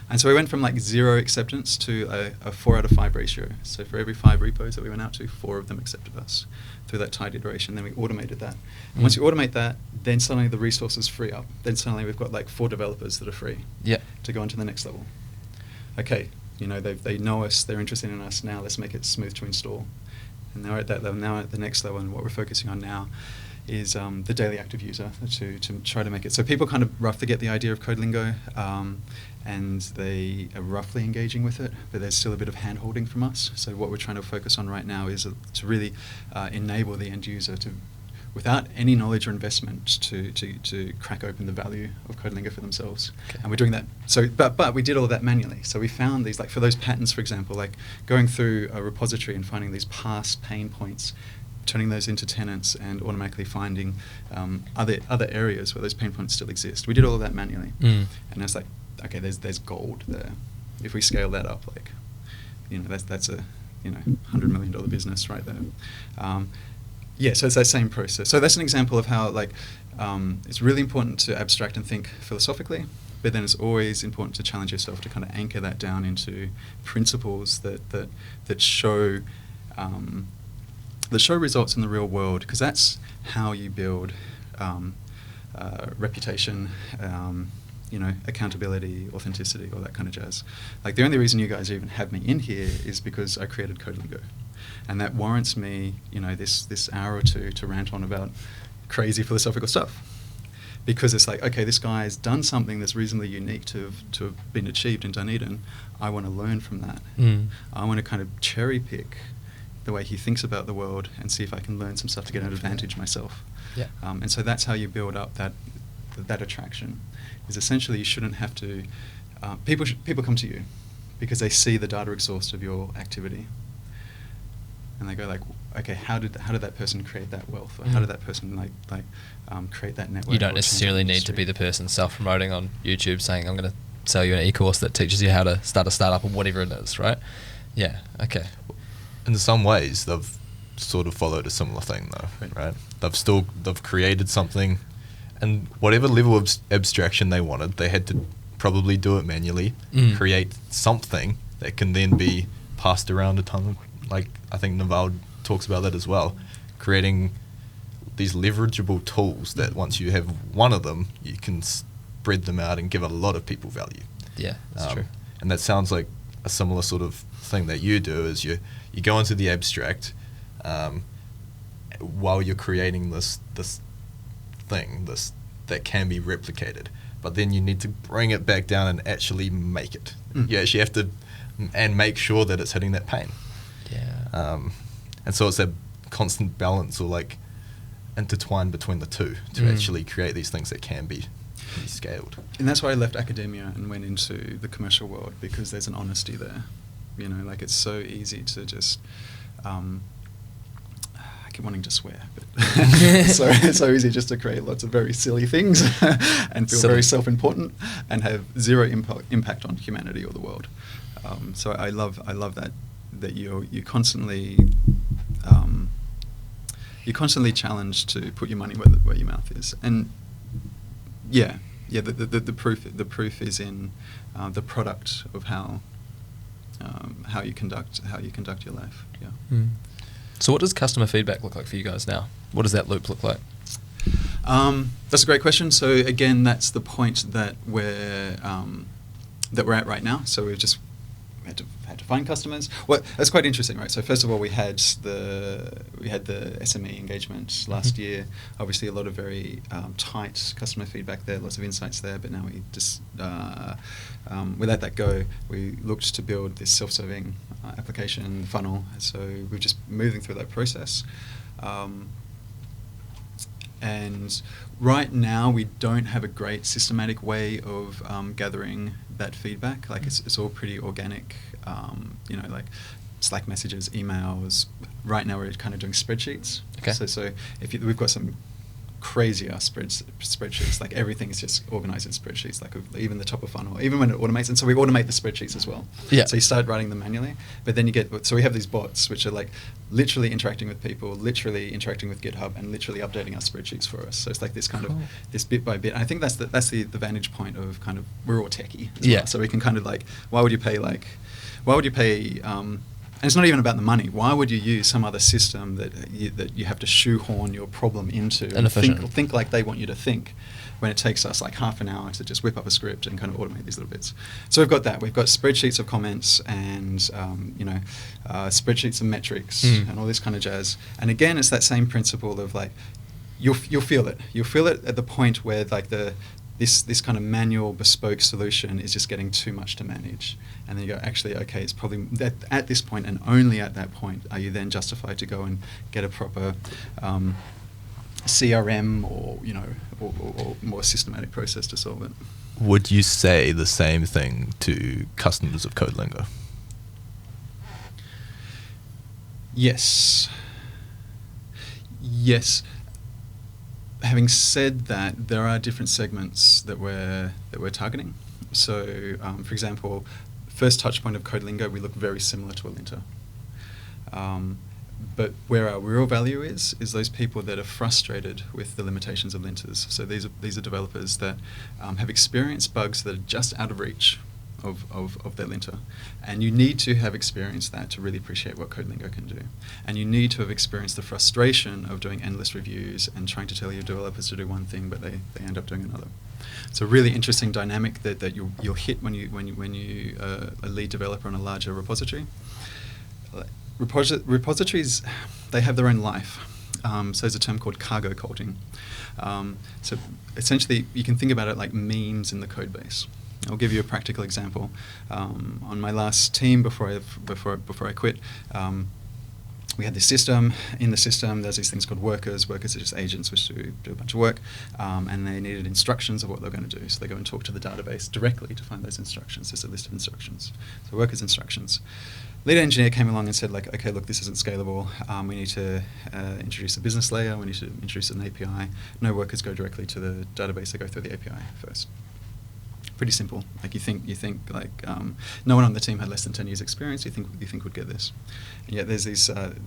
And so we went from like 0 acceptance to a 4 out of 5 ratio. So for every 5 repos that we went out to, 4 of them accepted us through that tight iteration. Then we automated that. And once you automate that, then suddenly the resources free up. Then suddenly we've got like 4 developers that are free to go on to the next level. Okay, you know, they know us, they're interested in us. Now let's make it smooth to install. And now at that level, now at the next level, and what we're focusing on now is the daily active user to try to make it. So people kind of roughly get the idea of CodeLingo, and they are roughly engaging with it, but there's still a bit of hand-holding from us. So what we're trying to focus on right now is to really enable the end user to, without any knowledge or investment, to crack open the value of CodeLingo for themselves. Okay. And we're doing that. So, but we did all of that manually. So we found these, like for those patterns, for example, like going through a repository and finding these past pain points, turning those into tenants, and automatically finding other areas where those pain points still exist. We did all of that manually, and it's like, okay, there's gold there. If we scale that up, like, you know, that's a, you know, $100 million business right there. So it's that same process. So that's an example of how, like, it's really important to abstract and think philosophically, but then it's always important to challenge yourself to kind of anchor that down into principles that show results in the real world, because that's how you build reputation, you know, accountability, authenticity, all that kind of jazz. Like, the only reason you guys even have me in here is because I created CodeLingo, and that warrants me, you know, this hour or two to rant on about crazy philosophical stuff, because it's like, okay, this guy's done something that's reasonably unique to have been achieved in Dunedin. I want to learn from that. I want to kind of cherry pick the way he thinks about the world and see if I can learn some stuff to get an advantage myself. Yeah. And so that's how you build up that attraction. Is essentially, you shouldn't have to. People come to you because they see the data exhaust of your activity, and they go like, okay, how did that person create that wealth, or how did that person create that network? You don't necessarily need to be the person self-promoting on YouTube saying, I'm going to sell you an e-course that teaches you how to start a startup or whatever it is, right? Yeah. Okay. In some ways, they've sort of followed a similar thing, though, right? They've created something, and whatever level of abstraction they wanted, they had to probably do it manually, create something that can then be passed around a ton of, like, I think Naval talks about that as well, creating these leverageable tools that once you have one of them, you can spread them out and give a lot of people value. Yeah, that's true. And that sounds like a similar sort of thing that you do, is you go into the abstract while you're creating this thing that can be replicated, but then you need to bring it back down and actually make it. You actually have to and make sure that it's hitting that pain. Yeah. And so it's that constant balance, or like intertwined between the two, to actually create these things that can be scaled. And that's why I left academia and went into the commercial world, because there's an honesty there. You know, like, it's so easy to just I keep wanting to swear, but it's so easy just to create lots of very silly things and feel very self-important and have zero impact on humanity or the world. So I love that you're constantly challenged to put your money where your mouth is. And the proof is in the product of how you conduct your life. Yeah. So what does customer feedback look like for you guys now? What does that loop look like? That's a great question. So again, that's the point that we're at right now. So we had to find customers. Well, that's quite interesting, right? So first of all, we had the SME engagement last year. Obviously, a lot of very tight customer feedback there, lots of insights there. But now we just we let that go. We looked to build this self-serving application funnel. So we're just moving through that process. And right now, we don't have a great systematic way of gathering that feedback. Like, it's all pretty organic. Slack messages, emails. Right now we're kind of doing spreadsheets. Okay. So we've got some crazy spreadsheets. Like everything is just organized in spreadsheets. Like even the top of funnel, even when it automates, and so we automate the spreadsheets as well. Yeah. So you start writing them manually, but then so we have these bots which are like literally interacting with people, literally interacting with GitHub, and literally updating our spreadsheets for us. So it's like this kind of this bit by bit. And I think that's the vantage point of kind of we're all techie. As well. So we can kind of like why would you pay and it's not even about the money. Why would you use some other system that you have to shoehorn your problem into and think like they want you to think, when it takes us like half an hour to just whip up a script and kind of automate these little bits? So we've got that. We've got spreadsheets of comments and spreadsheets of metrics and all this kind of jazz. And again, it's that same principle of like you'll feel it. You'll feel it at the point where like this kind of manual bespoke solution is just getting too much to manage. And then you go, actually, okay, it's probably that at this point and only at that point are you then justified to go and get a proper CRM or more systematic process to solve it. Would you say the same thing to customers of CodeLingo? Yes. Having said that, there are different segments that we're targeting. So, for example, first touch point of CodeLingo, we look very similar to a linter. But where our real value is those people that are frustrated with the limitations of linters. So these are developers that have experienced bugs that are just out of reach of their linter. And you need to have experienced that to really appreciate what CodeLingo can do. And you need to have experienced the frustration of doing endless reviews and trying to tell your developers to do one thing, but they end up doing another. It's a really interesting dynamic that you'll hit when you a lead developer on a larger repository. Repositories, they have their own life. So there's a term called cargo culting. So essentially, you can think about it like memes in the code base. I'll give you a practical example. On my last team before I quit, we had this system. In the system, there's these things called workers. Workers are just agents which do a bunch of work, and they needed instructions of what they're going to do. So they go and talk to the database directly to find those instructions. There's a list of instructions. So workers' instructions. Lead engineer came along and said, like, okay, look, this isn't scalable. We need to introduce a business layer. We need to introduce an API. No workers go directly to the database. They go through the API first. Pretty simple. Like you think like no one on the team had less than 10 years experience. You think would get this. And yet there's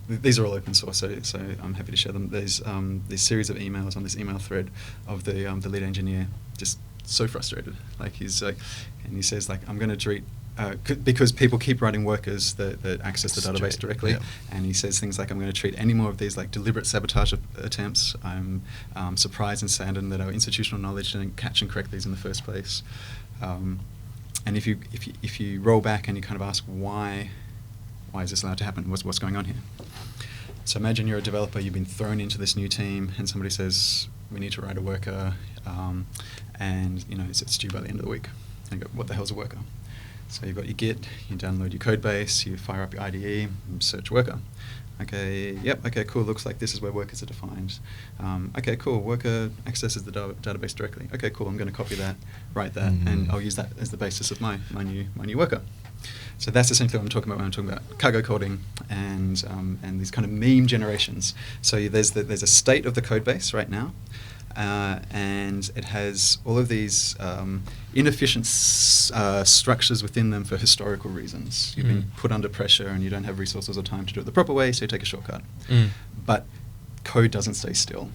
these are all open source. So I'm happy to share them. There's this series of emails on this email thread of the lead engineer just so frustrated. Like he's like, and he says like, I'm going to treat. Because people keep writing workers that access the database directly, and he says things like, I'm going to treat any more of these like deliberate sabotage attempts. I'm surprised and saddened that our institutional knowledge didn't catch and correct these in the first place. And if you roll back and you kind of ask why is this allowed to happen? What's going on here? So imagine you're a developer, you've been thrown into this new team, and somebody says, we need to write a worker, and it's due by the end of the week. And you go, what the hell's a worker? So you've got your Git, you download your code base, you fire up your IDE, search worker. Okay, yep, okay, cool, looks like this is where workers are defined. Okay, cool, worker accesses the database directly. Okay, cool, I'm going to copy that, write that, and I'll use that as the basis of my new worker. So that's essentially what I'm talking about when I'm talking about cargo coding and these kind of meme generations. So there's a state of the code base right now, and it has all of these inefficient structures within them for historical reasons. You've been put under pressure and you don't have resources or time to do it the proper way, so you take a shortcut. But code doesn't stay still,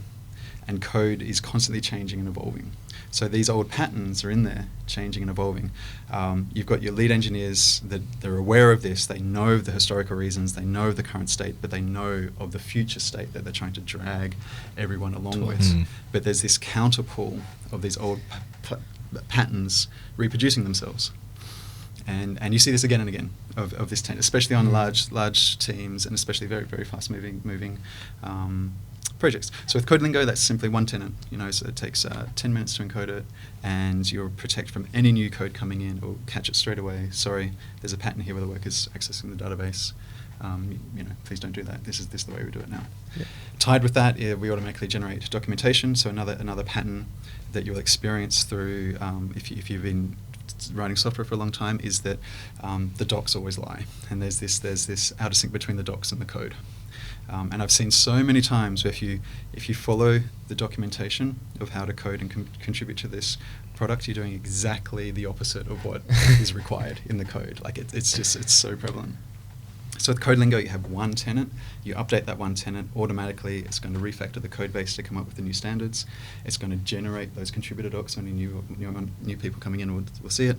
and code is constantly changing and evolving. So these old patterns are in there, changing and evolving. You've got your lead engineers that they're aware of this, they know of the historical reasons, they know of the current state, but they know of the future state that they're trying to drag everyone along with. But there's this counterpull of these old patterns reproducing themselves. And you see this again and again of this, especially on large teams, and especially very, very fast moving projects. So with CodeLingo, that's simply one tenant. So it takes 10 minutes to encode it, and you'll protect from any new code coming in, or catch it straight away. Sorry, there's a pattern here where the worker's accessing the database. Please don't do that. This is the way we do it now. Yeah. Tied with that, we automatically generate documentation. So another pattern that you'll experience through if you've been writing software for a long time is that the docs always lie, and there's this out of sync between the docs and the code. And I've seen so many times where if you follow the documentation of how to code and contribute to this product, you're doing exactly the opposite of what is required in the code. Like it's so prevalent. So with CodeLingo, you have one tenant. You update that one tenant automatically. It's going to refactor the code base to come up with the new standards. It's going to generate those contributor docs. Only new people coming in will see it.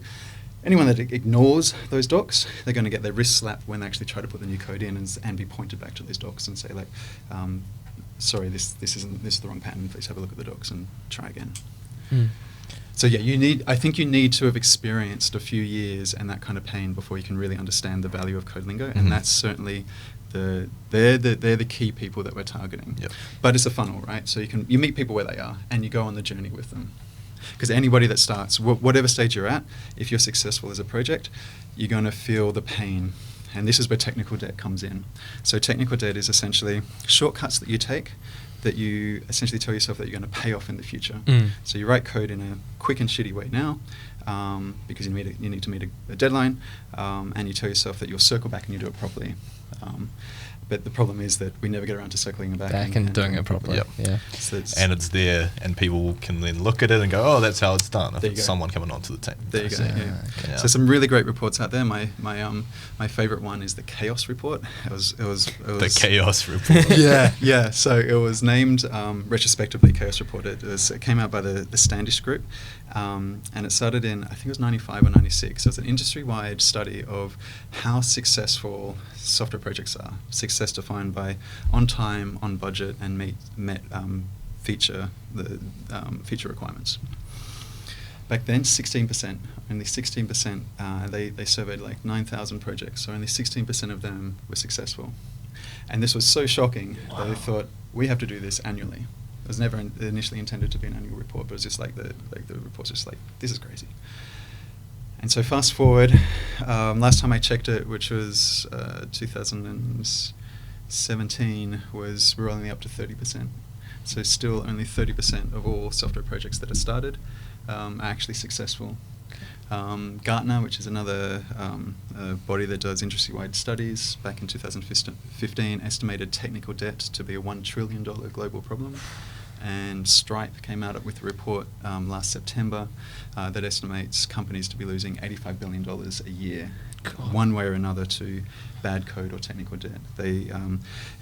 Anyone that ignores those docs, they're going to get their wrist slapped when they actually try to put the new code in and be pointed back to those docs and say like, sorry, this is the wrong pattern. Please have a look at the docs and try again. So yeah, I think you need to have experienced a few years and that kind of pain before you can really understand the value of CodeLingo, and that's certainly they're the key people that we're targeting. Yep. But it's a funnel, right? So you meet people where they are and you go on the journey with them. Because anybody that starts, whatever stage you're at, if you're successful as a project, you're going to feel the pain. And this is where technical debt comes in. So technical debt is essentially shortcuts that you take that you essentially tell yourself that you're going to pay off in the future. So you write code in a quick and shitty way now because you need to meet a deadline, and you tell yourself that you'll circle back and you do it properly. But the problem is that we never get around to circling back and doing it properly. Yep. Yeah. So and it's there, and people can then look at it and go, "Oh, that's how it's done." If it's someone coming onto the team. There you go. Yeah. Yeah. So some really great reports out there. My favorite one is the chaos report. It was the chaos report. yeah. So it was named retrospectively chaos report. It came out by the Standish Group, and it started in, I think it was 95 or 96. So it's an industry-wide study of how successful software projects are. Success defined by on time, on budget, and met feature requirements. Back then, 16%. Only 16%. They surveyed like 9,000 projects, so only 16% of them were successful. And this was so shocking that they thought, we have to do this annually. It was never initially intended to be an annual report, but it was just like the report's just like, this is crazy. And so fast forward, last time I checked it, which was 2017, we're only up to 30%. So still only 30% of all software projects that are started are actually successful. Gartner, which is another body that does industry-wide studies, back in 2015 estimated technical debt to be a $1 trillion global problem. And Stripe came out with a report last September that estimates companies to be losing $85 billion a year, one way or another, to bad code or technical debt. They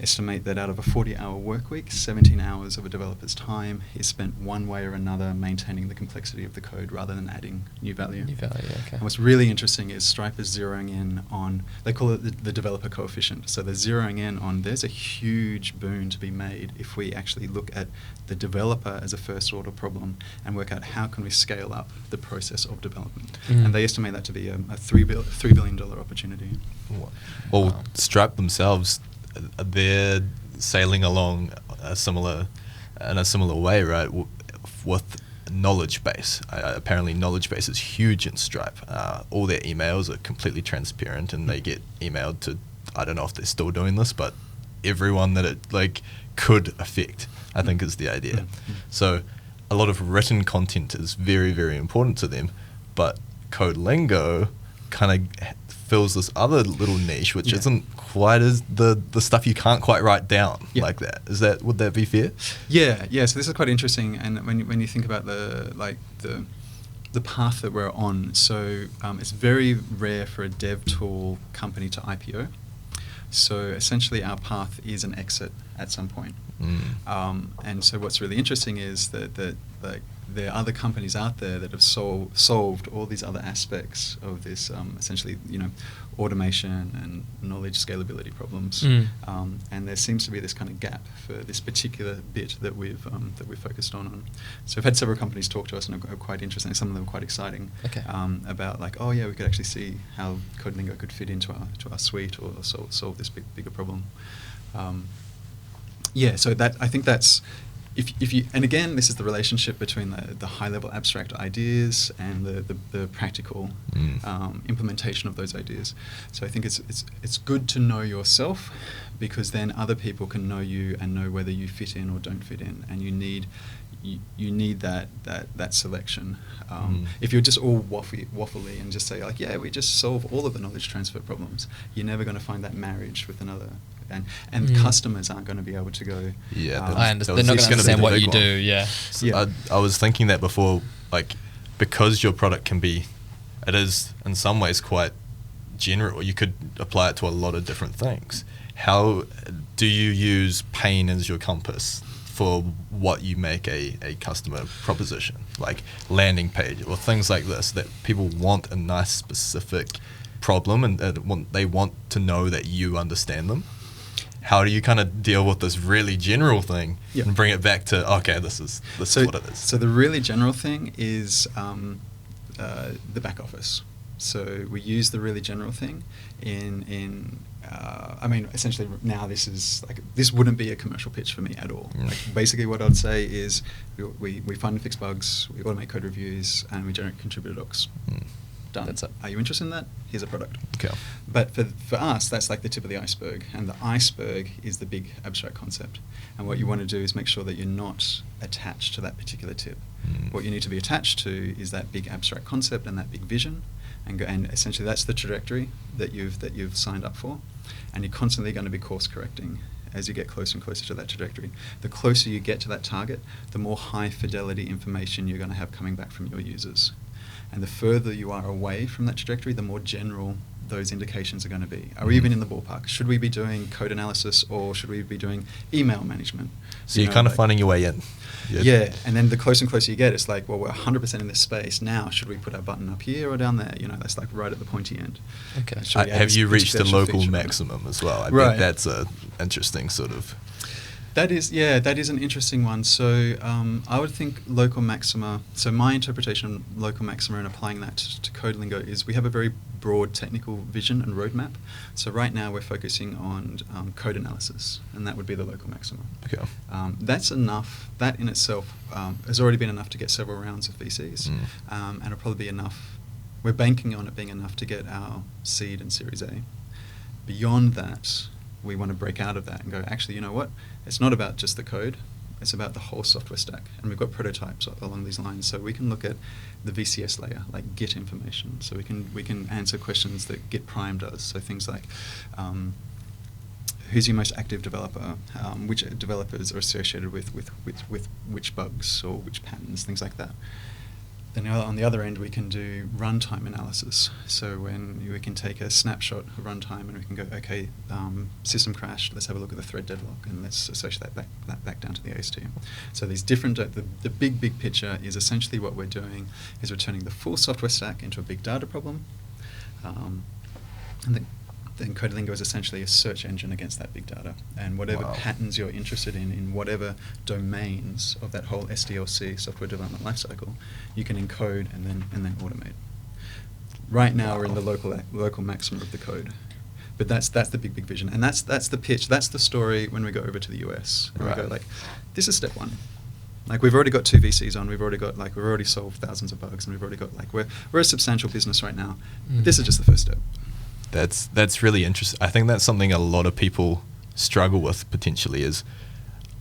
estimate that out of a 40-hour work week, 17 hours of a developer's time is spent one way or another maintaining the complexity of the code rather than adding new value. Okay. And what's really interesting is Stripe is zeroing in on, they call it the developer coefficient. So they're zeroing in on, there's a huge boon to be made if we actually look at the developer as a first order problem and work out how can we scale up the process of development. And they estimate that to be a $3 billion opportunity. Well, Stripe themselves, they're sailing along in a similar way, right? With knowledge base. Apparently, knowledge base is huge in Stripe. All their emails are completely transparent, and they get emailed to, I don't know if they're still doing this, but everyone that it could affect, I think, is the idea. So a lot of written content is very, very important to them, but CodeLingo kind of fills this other little niche, which isn't quite as the stuff you can't quite write down like that. Would that be fair? Yeah. So this is quite interesting, and when you think about the path that we're on, so it's very rare for a dev tool company to IPO. So essentially, our path is an exit at some point. And so what's really interesting is that there are other companies out there that have solved all these other aspects of this, essentially, automation and knowledge scalability problems. And there seems to be this kind of gap for this particular bit that we've focused on. So we've had several companies talk to us and are quite interesting. Some of them are quite exciting about we could actually see how CodeLingo could fit into our suite or solve this bigger problem. So that, I think that's, if you, and again, this is the relationship between the high-level abstract ideas and the practical implementation of those ideas. So I think it's good to know yourself, because then other people can know you and know whether you fit in or don't fit in. And you need you need that selection. If you're just all waffly and just say like, yeah, we just solve all of the knowledge transfer problems, you're never going to find that marriage with another. And customers aren't going to be able to go. Yeah, I understand. They're not going to understand what you do. Yeah. So yeah. I was thinking that before, like, because your product it is in some ways quite general. You could apply it to a lot of different things. How do you use pain as your compass for what you make a customer proposition, like landing page or things like this, that people want a nice specific problem and they want to know that you understand them? How do you kind of deal with this really general thing and bring it back to, okay, this is what it is? So the really general thing is the back office. So we use the really general thing essentially now this wouldn't be a commercial pitch for me at all. Like basically what I'd say is we find and fix bugs, we automate code reviews, and we generate contributor docs. Done. That's it. Are you interested in that? Here's a product. Okay. But for us, that's like the tip of the iceberg, and the iceberg is the big abstract concept. And what you want to do is make sure that you're not attached to that particular tip. What you need to be attached to is that big abstract concept and that big vision, and essentially that's the trajectory that you've signed up for, and you're constantly going to be course correcting as you get closer and closer to that trajectory. The closer you get to that target, the more high fidelity information you're going to have coming back from your users. And the further you are away from that trajectory, the more general those indications are going to be. Are we even in the ballpark? Should we be doing code analysis, or should we be doing email management? So you're kind of finding your way in. Yeah, and then the closer and closer you get, it's like, well, we're 100% in this space. Now, should we put our button up here or down there? That's like right at the pointy end. Okay. Have you reached the local maximum as well? I think that's a interesting sort of... That is an interesting one. So I would think local maxima. So my interpretation of local maxima and applying that to CodeLingo is we have a very broad technical vision and roadmap. So right now we're focusing on code analysis, and that would be the local maxima. Okay. That's enough. That in itself has already been enough to get several rounds of VCs, and it'll probably be enough. We're banking on it being enough to get our seed and Series A. Beyond that, we want to break out of that and go, actually, you know what? It's not about just the code. It's about the whole software stack. And we've got prototypes along these lines. So we can look at the VCS layer, like Git information. So we can answer questions that Git Prime does. So things like, who's your most active developer? Which developers are associated with which bugs or which patterns, things like that. Then on the other end, we can do runtime analysis. So when we can take a snapshot of runtime and we can go, okay, system crashed, let's have a look at the thread deadlock and let's associate that back down to the AST. So these different, the big picture is essentially what we're doing is we're turning the full software stack into a big data problem. And then CodeLingo is essentially a search engine against that big data. And whatever patterns you're interested in whatever domains of that whole SDLC, software development lifecycle, you can encode and then automate. Right now we're in the local maximum of the code. But that's the big vision. And that's the pitch. That's the story when we go over to the US. And we go like, this is step one. Like we've already got 2 VCs on, we've already solved thousands of bugs, and we've already got we're a substantial business right now. But this is just the first step. That's really interesting. I think that's something a lot of people struggle with potentially is,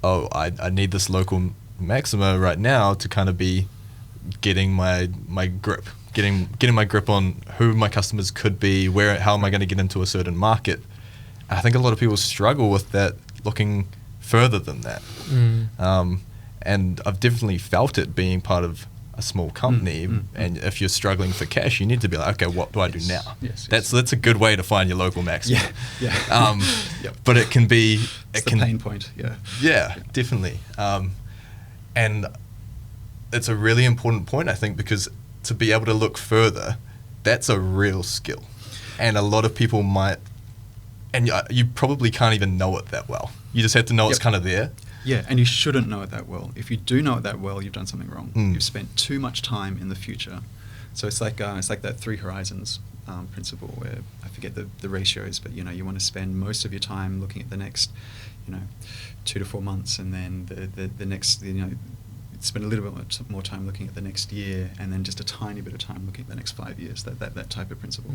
I need this local maxima right now to kind of be getting my grip, getting my grip on who my customers could be, how am I going to get into a certain market. I think a lot of people struggle with that, looking further than that. And I've definitely felt it being part of a small company, and if you're struggling for cash, you need to be like, okay, what do I do now? That's a good way to find your local maximum. But it can be it's the pain point. Yeah, definitely. And it's a really important point, I think, because to be able to look further, that's a real skill, and a lot of people might, and you probably can't even know it that well. You just have to know it's kind of there. Yeah, and you shouldn't know it that well. If you do know it that well, you've done something wrong. You've spent too much time in the future. So it's like that 3 horizons principle, where I forget the ratios, but you want to spend most of your time looking at the next 2 to 4 months, and then the next spend a little bit more time looking at the next year, and then just a tiny bit of time looking at the next 5 years. That type of principle.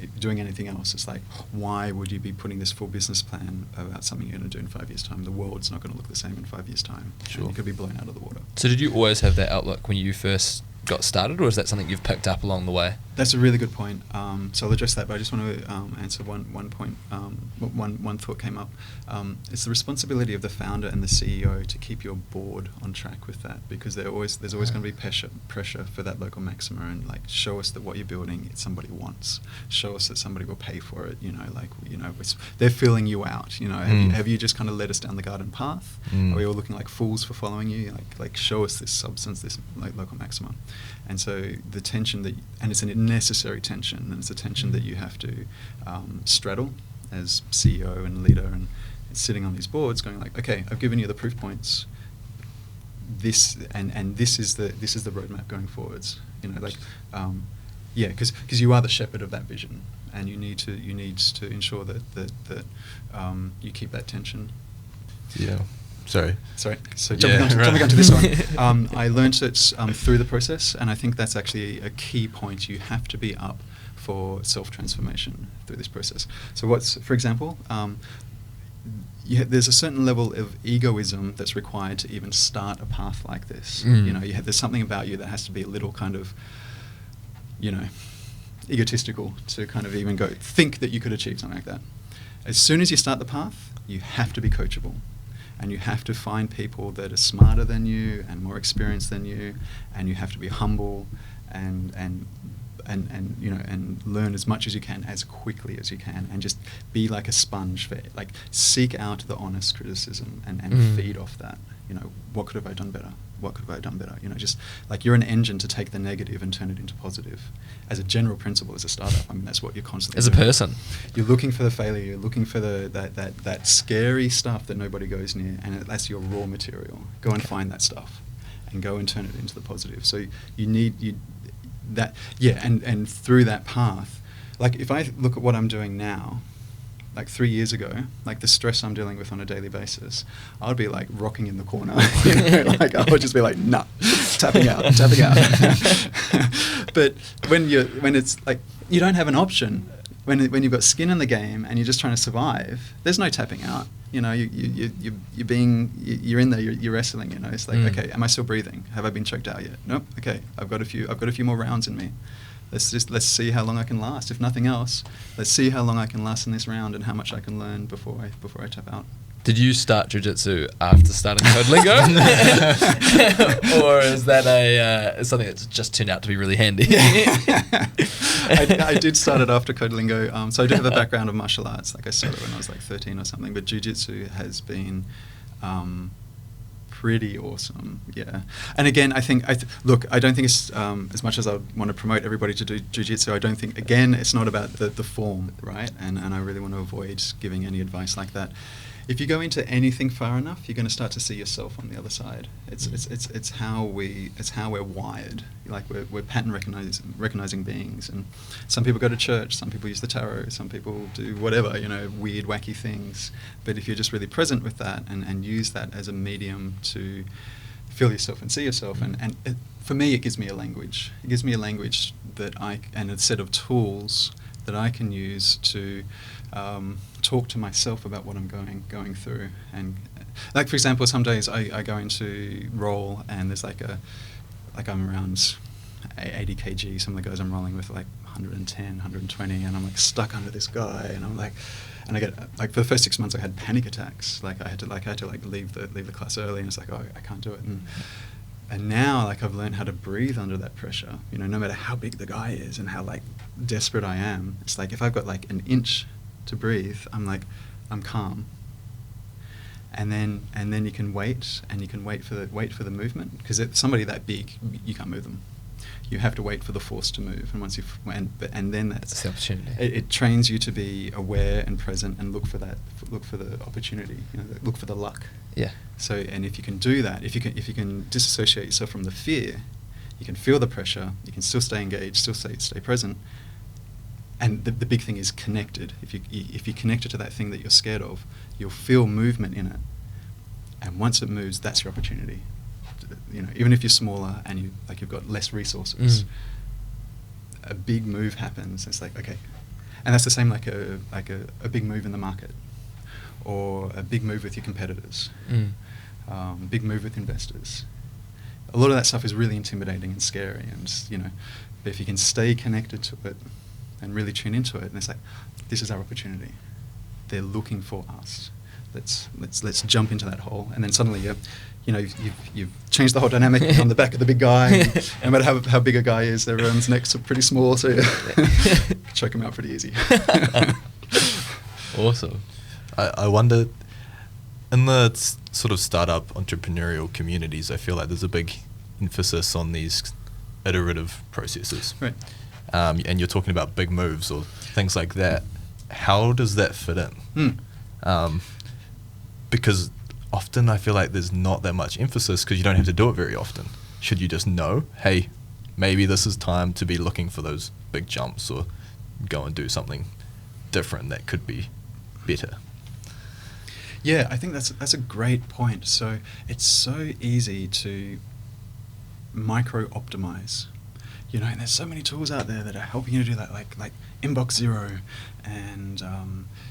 If you're doing anything else, it's like, why would you be putting this full business plan about something you're going to do in 5 years' time? The world's not going to look the same in 5 years' time. Sure. And you could be blown out of the water. So did you always have that outlook when you first got started, or is that something you've picked up along the way? That's a really good point. So I'll address that, but I just want to answer one point. One thought came up. It's the responsibility of the founder and the CEO to keep your board on track with that, because there's always going to be pressure for that local maxima, and like, show us that what you're building somebody wants. Show us that somebody will pay for it. They're filling you out. Have you just kind of led us down the garden path? Are we all looking like fools for following you? Like show us this substance, this like local maxima. And so the tension and it's a necessary tension, and it's a tension that you have to straddle as CEO and leader, and sitting on these boards going like, okay, I've given you the proof points. This is the roadmap going forwards. Because you are the shepherd of that vision, and you need to ensure that you keep that tension. Yeah. Sorry. So jumping onto this one, I learnt it through the process, and I think that's actually a key point. You have to be up for self-transformation through this process. So for example, there's a certain level of egoism that's required to even start a path like this. There's something about you that has to be a little kind of, egotistical to kind of even think that you could achieve something like that. As soon as you start the path, you have to be coachable. And you have to find people that are smarter than you and more experienced than you, and you have to be humble and learn as much as you can as quickly as you can, and just be like a sponge for like, seek out the honest criticism and feed off that. What could have I done better? What could have I done better? Just like, you're an engine to take the negative and turn it into positive. As a general principle, as a startup, I mean, that's what you're constantly doing. As a person, you're looking for the failure. You're looking for that scary stuff that nobody goes near, and that's your raw material. Go and find that stuff, and go and turn it into the positive. So you need that, and through that path, like, if I look at what I'm doing now, like 3 years ago, like the stress I'm dealing with on a daily basis, I'd be like rocking in the corner. Like, I would just be like, nah, tapping out. But when it's like, you don't have an option. When you've got skin in the game and you're just trying to survive, there's no tapping out. You're in there, you're wrestling. It's like, okay, am I still breathing? Have I been choked out yet? Nope. Okay, I've got a few more rounds in me. Let's see how long I can last. If nothing else, let's see how long I can last in this round, and how much I can learn before I tap out. Did you start jiu-jitsu after starting CodeLingo? Or is that something that's just turned out to be really handy? I did start it after CodeLingo. So I do have a background of martial arts. Like, I started when I was like 13 or something. But jiu-jitsu has been pretty awesome, yeah. And again, I think, look, I don't think it's, as much as I want to promote everybody to do jiu-jitsu, I don't think, again, it's not about the form, right? And I really want to avoid giving any advice like that. If you go into anything far enough, you're going to start to see yourself on the other side. It's how we're wired. Like, we're pattern recognizing beings. And some people go to church, some people use the tarot, some people do whatever, weird, wacky things. But if you're just really present with that and use that as a medium to feel yourself and see yourself, for me, it gives me a language. It gives me a language and a set of tools that I can use to talk to myself about what I'm going through. And like, for example, some days I go into roll, and there's I'm around 80 kg. Some of the guys I'm rolling with are like 110, 120, and I'm like stuck under this guy, and I'm like, and I get like, for the first 6 months I had panic attacks. Like, I had to leave the class early, and it's like, oh, I can't do it. And now, like, I've learned how to breathe under that pressure. No matter how big the guy is and how like desperate I am, it's like, if I've got like an inch to breathe, I'm calm. And then you can wait, and you can wait for the movement, because if somebody that big, you can't move them. You have to wait for the force to move, and then that's the opportunity. It trains you to be aware and present, and look for the opportunity. Look for the luck. Yeah. So, and if you can do that, if you can disassociate yourself from the fear, you can feel the pressure. You can still stay engaged, still stay present. And the big thing is connected. If you connected to that thing that you're scared of, you'll feel movement in it. And once it moves, that's your opportunity. even if you're smaller and you've got less resources, a big move happens. It's like, okay, and that's the same like a big move in the market, or a big move with your competitors, big move with investors. A lot of that stuff is really intimidating and scary, and but if you can stay connected to it and really tune into it, and it's like, this is our opportunity. They're looking for us. Let's jump into that hole, and then suddenly you've changed the whole dynamic on the back of the big guy. No matter how big a guy is, their necks are pretty small, so you choke him out pretty easy. Awesome. I wonder, in the sort of startup entrepreneurial communities, I feel like there's a big emphasis on these iterative processes. Right. And you're talking about big moves or things like that. How does that fit in? Because often I feel like there's not that much emphasis because you don't have to do it very often. Should you just know, hey, maybe this is time to be looking for those big jumps, or go and do something different that could be better? Yeah, I think that's a great point. So it's so easy to micro-optimize, and there's so many tools out there that are helping you to do that, like Inbox Zero, and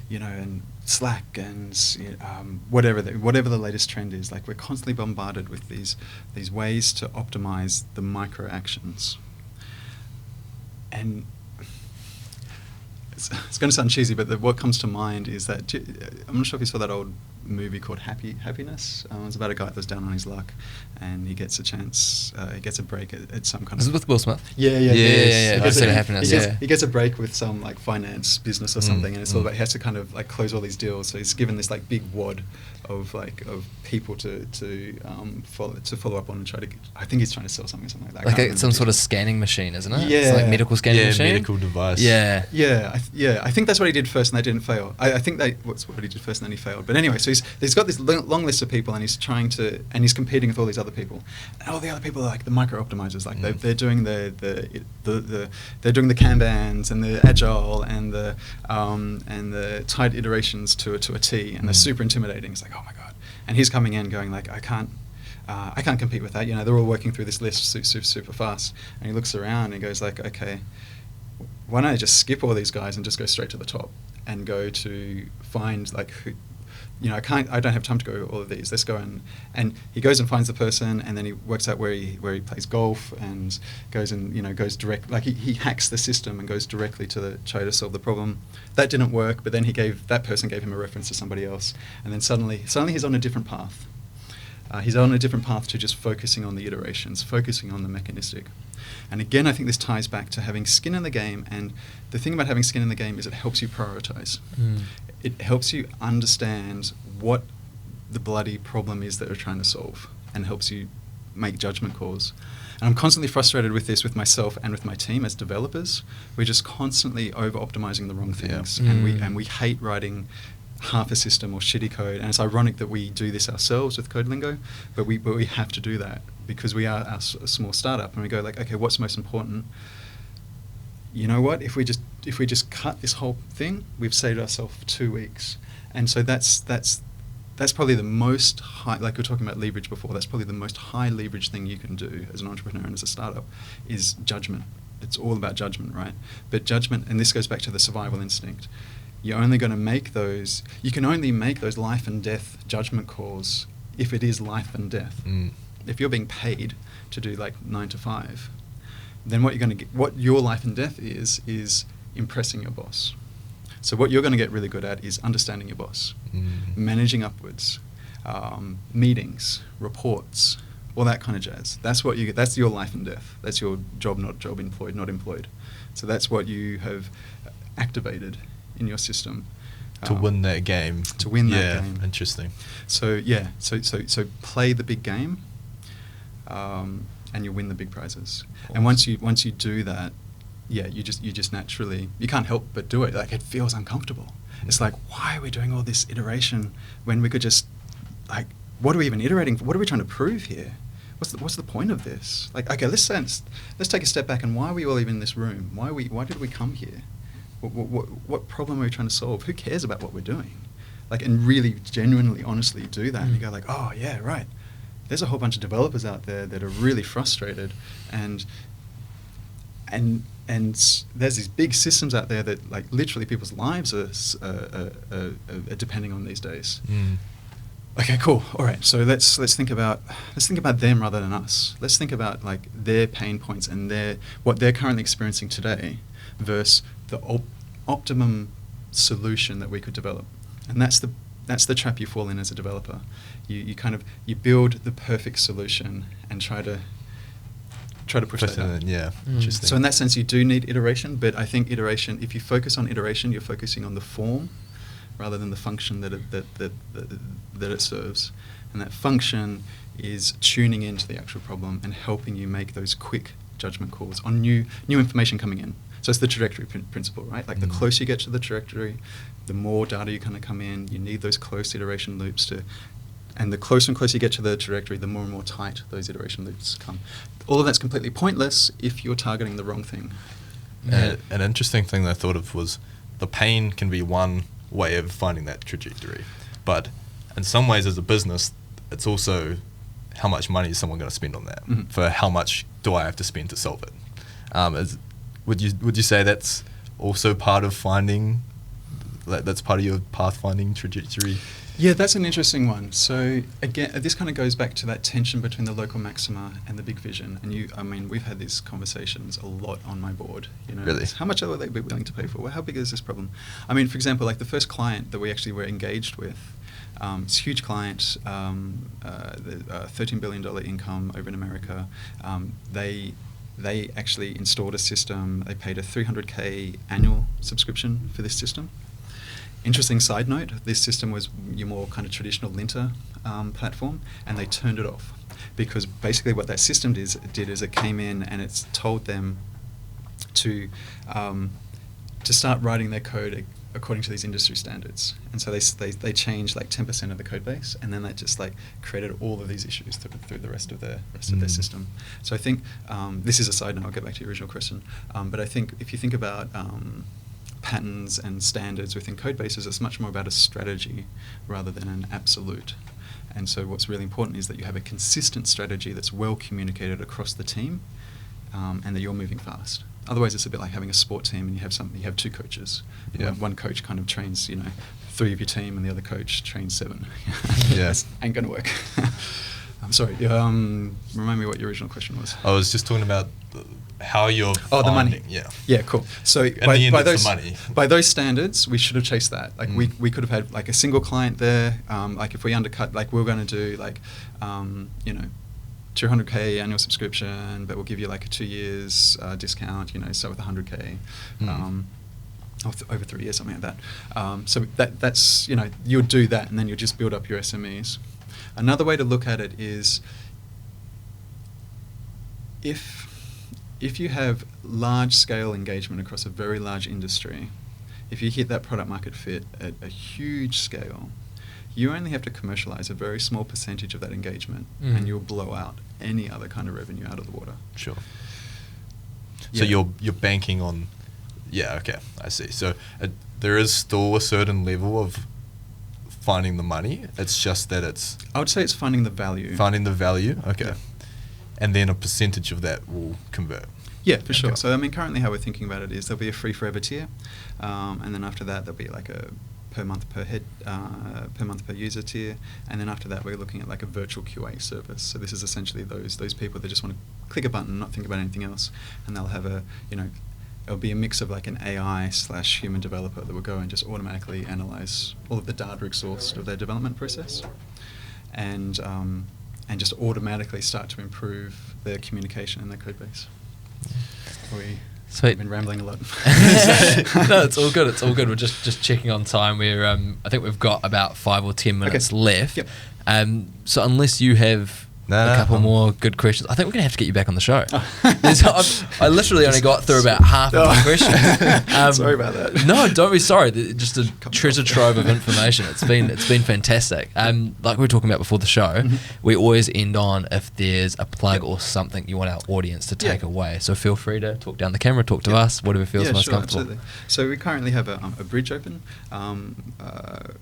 and Slack, and whatever the latest trend is. Like, we're constantly bombarded with these ways to optimize the micro actions, and it's going to sound cheesy, but what comes to mind is that, I'm not sure if you saw that old movie called Happiness. It's about a guy that was down on his luck, and he gets a chance, he gets a break at some kind of... Is it with Will Smith? Yeah. I've seen Happiness, He gets a break with some like finance business or something, and it's all about, he has to kind of like close all these deals. So he's given this like big wad of people to follow up on and try to. I think he's trying to sell something like that. Like some sort of scanning machine, isn't it? Yeah, it's like medical scanning machine. Yeah, medical device. Yeah. I think that's what he did first, and they didn't fail. I think what's what he did first, and then he failed. But anyway, so he's got this long list of people, and he's trying to, and he's competing with all these other people, and all the other people are like the micro optimizers, like they're doing they're doing the Kanbans and the agile and the tight iterations to a T, and they're super intimidating. It's like, oh my god, and he's coming in going like, I can't compete with that. They're all working through this list super fast, and he looks around and he goes like, okay, why don't I just skip all these guys and just go straight to the top and go to find like who, I don't have time to go all of these. Let's go and he goes and finds the person, and then he works out where he plays golf, and goes and goes direct, like he hacks the system and goes directly to try to solve the problem. That didn't work, but then that person gave him a reference to somebody else, and then suddenly he's on a different path. He's on a different path to just focusing on the iterations, focusing on the mechanistic. And again, I think this ties back to having skin in the game, and the thing about having skin in the game is it helps you prioritize. It helps you understand what the bloody problem is that you're trying to solve, and helps you make judgment calls. And I'm constantly frustrated with this with myself and with my team as developers. We're just constantly over-optimizing the wrong things, and we hate writing half a system or shitty code. And it's ironic that we do this ourselves with CodeLingo, but we have to do that because we are a small startup, and we go like, okay, what's most important? You know what? If we just cut this whole thing, we've saved ourselves 2 weeks. And so that's probably the most high, like we were talking about leverage before, that's probably the most high leverage thing you can do as an entrepreneur and as a startup is judgment. It's all about judgment, right? But judgment, and this goes back to the survival instinct, you're only going to make those, you can only make those life and death judgment calls if it is life and death. If you're being paid to do like 9 to 5, then what you're going to get, what your life and death is impressing your boss. So what you're going to get really good at is understanding your boss, managing upwards, meetings, reports, all that kind of jazz. That's what you get. That's your life and death. That's your job, not job, employed, not employed. So that's what you have activated in your system to win that game. To win that game. Interesting. So so play the big game, and you win the big prizes. Awesome. And once you do that, you just naturally, you can't help but do it. Like, it feels uncomfortable. It's like, why are we doing all this iteration when we could just, like, what are we even iterating for? What are we trying to prove here? What's the point of this? Like, okay, let's take a step back, and why are we all even in this room? Why did we come here? What problem are we trying to solve? Who cares about what we're doing? Like, and really genuinely, honestly do that. And you go like, oh yeah, right. there's a whole bunch of developers out there that are really frustrated, and there's these big systems out there that like literally people's lives are depending on these days. Okay, cool. All right, so let's think about them rather than us. Let's think about like their pain points and what they're currently experiencing today versus the optimum solution that we could develop. And that's the trap you fall in as a developer. You build the perfect solution and try to push that out. Yeah, interesting. So in that sense, you do need iteration, but I think iteration, if you focus on iteration, you're focusing on the form rather than the function that it serves. And that function is tuning into the actual problem and helping you make those quick judgment calls on new information coming in. So it's the trajectory principle, right? Like the closer you get to the trajectory, the more data you kind of come in. You need those close iteration loops and the closer and closer you get to the trajectory, the more and more tight those iteration loops come. All of that's completely pointless if you're targeting the wrong thing. An interesting thing that I thought of was the pain can be one way of finding that trajectory, but in some ways as a business, it's also how much money is someone going to spend on that? For how much do I have to spend to solve it? Would you say that's also part of finding, that's part of your pathfinding trajectory? Yeah, that's an interesting one. So again, this kind of goes back to that tension between the local maxima and the big vision. And we've had these conversations a lot on my board. Really? How much are they willing to pay for? Well, how big is this problem? I mean, for example, like the first client that we actually were engaged with, it's a huge client, $13 billion income over in America. They actually installed a system. They paid a $300K annual subscription for this system. Interesting side note, this system was your more kind of traditional linter platform, and they turned it off because basically what that system did is it came in and it's told them to start writing their code according to these industry standards. And so they changed like 10% of the code base, and then that just like created all of these issues through the rest of their system. So I think this is a side note. I'll get back to your original question, but I think if you think about patterns and standards within code bases, it's much more about a strategy rather than an absolute. And so what's really important is that you have a consistent strategy that's well communicated across the team, and that you're moving fast. Otherwise, it's a bit like having a sport team and you have two coaches. Yeah. One coach kind of trains 3 of your team, and the other coach trains 7. Yes, ain't gonna work. I'm sorry. Remind me what your original question was. I was just talking about how you're the money. Yeah, cool. So by those standards, we should have chased that. Like we could have had like a single client there. Like if we undercut, like we're going to do like 200K annual subscription, but we'll give you like a 2 years discount. So with 100K. Over 3 years, something like that. So that's you'll do that, and then you'll just build up your SMEs. Another way to look at it is if you have large-scale engagement across a very large industry, if you hit that product market fit at a huge scale, you only have to commercialize a very small percentage of that engagement, and you'll blow out any other kind of revenue out of the water. Sure. Yeah. So you're banking on... Yeah, okay, I see. So there is still a certain level of finding the money. It's just that it's... I would say it's finding the value. Finding the value, okay. Yeah. And then a percentage of that will convert. Yeah, for sure. So currently how we're thinking about it is there'll be a free forever tier, and then after that there'll be like a per month per user tier, and then after that we're looking at like a virtual QA service. So this is essentially those people that just want to click a button and not think about anything else, and they'll have it'll be a mix of like an AI/human developer that will go and just automatically analyze all of the data exhaust of their development process, and just automatically start to improve their communication in their code base. Sweet. I've been rambling a lot. No, it's all good. It's all good. We're just checking on time. We're I think we've got about 5 or 10 minutes left. Yep. So unless you have a couple more good questions, I think we're gonna have to get you back on the show. I literally only got through about half of my questions. Sorry about that. No, don't be sorry. Just a treasure trove of information. It's been fantastic. Like we were talking about before the show, we always end on if there's a plug or something you want our audience to take away. So feel free to talk down the camera, talk to us, whatever feels most comfortable. Absolutely. So we currently have a bridge open.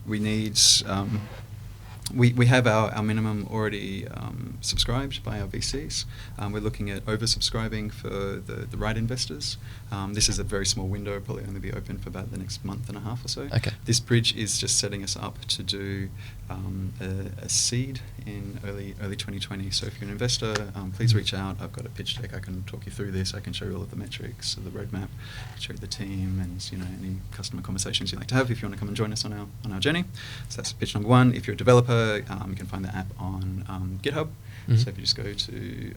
We need We have our minimum already subscribed by our VCs. We're looking at oversubscribing for the right investors. This is a very small window, probably only be open for about the next month and a half or so. Okay. This bridge is just setting us up to do a seed in early 2020. So if you're an investor, please reach out. I've got a pitch deck. I can talk you through this. I can show you all of the metrics, the roadmap, show you the team, and any customer conversations you'd like to have if you want to come and join us on our journey. So that's pitch number one. If you're a developer, you can find the app on GitHub. Mm-hmm. So if you just go to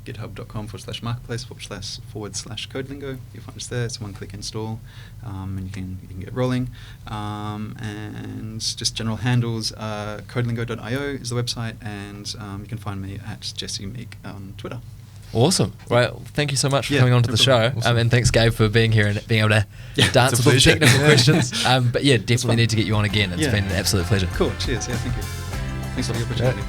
github.com/marketplace/CodeLingo, you'll find us there. It's a one-click install, and you can get rolling. And just general handles, CodeLingo.io is the website, and you can find me at Jesse Meek on Twitter. Awesome. Right. Thank you so much for Yeah, coming on to no the problem. show. Awesome. And thanks, Gabe, for being here and being able to dance it's a with all the pleasure. technical questions. But yeah, definitely fun. need to get you on again. It's Yeah. been an absolute pleasure. Cool. Cheers. Yeah, thank you. Thanks for the opportunity.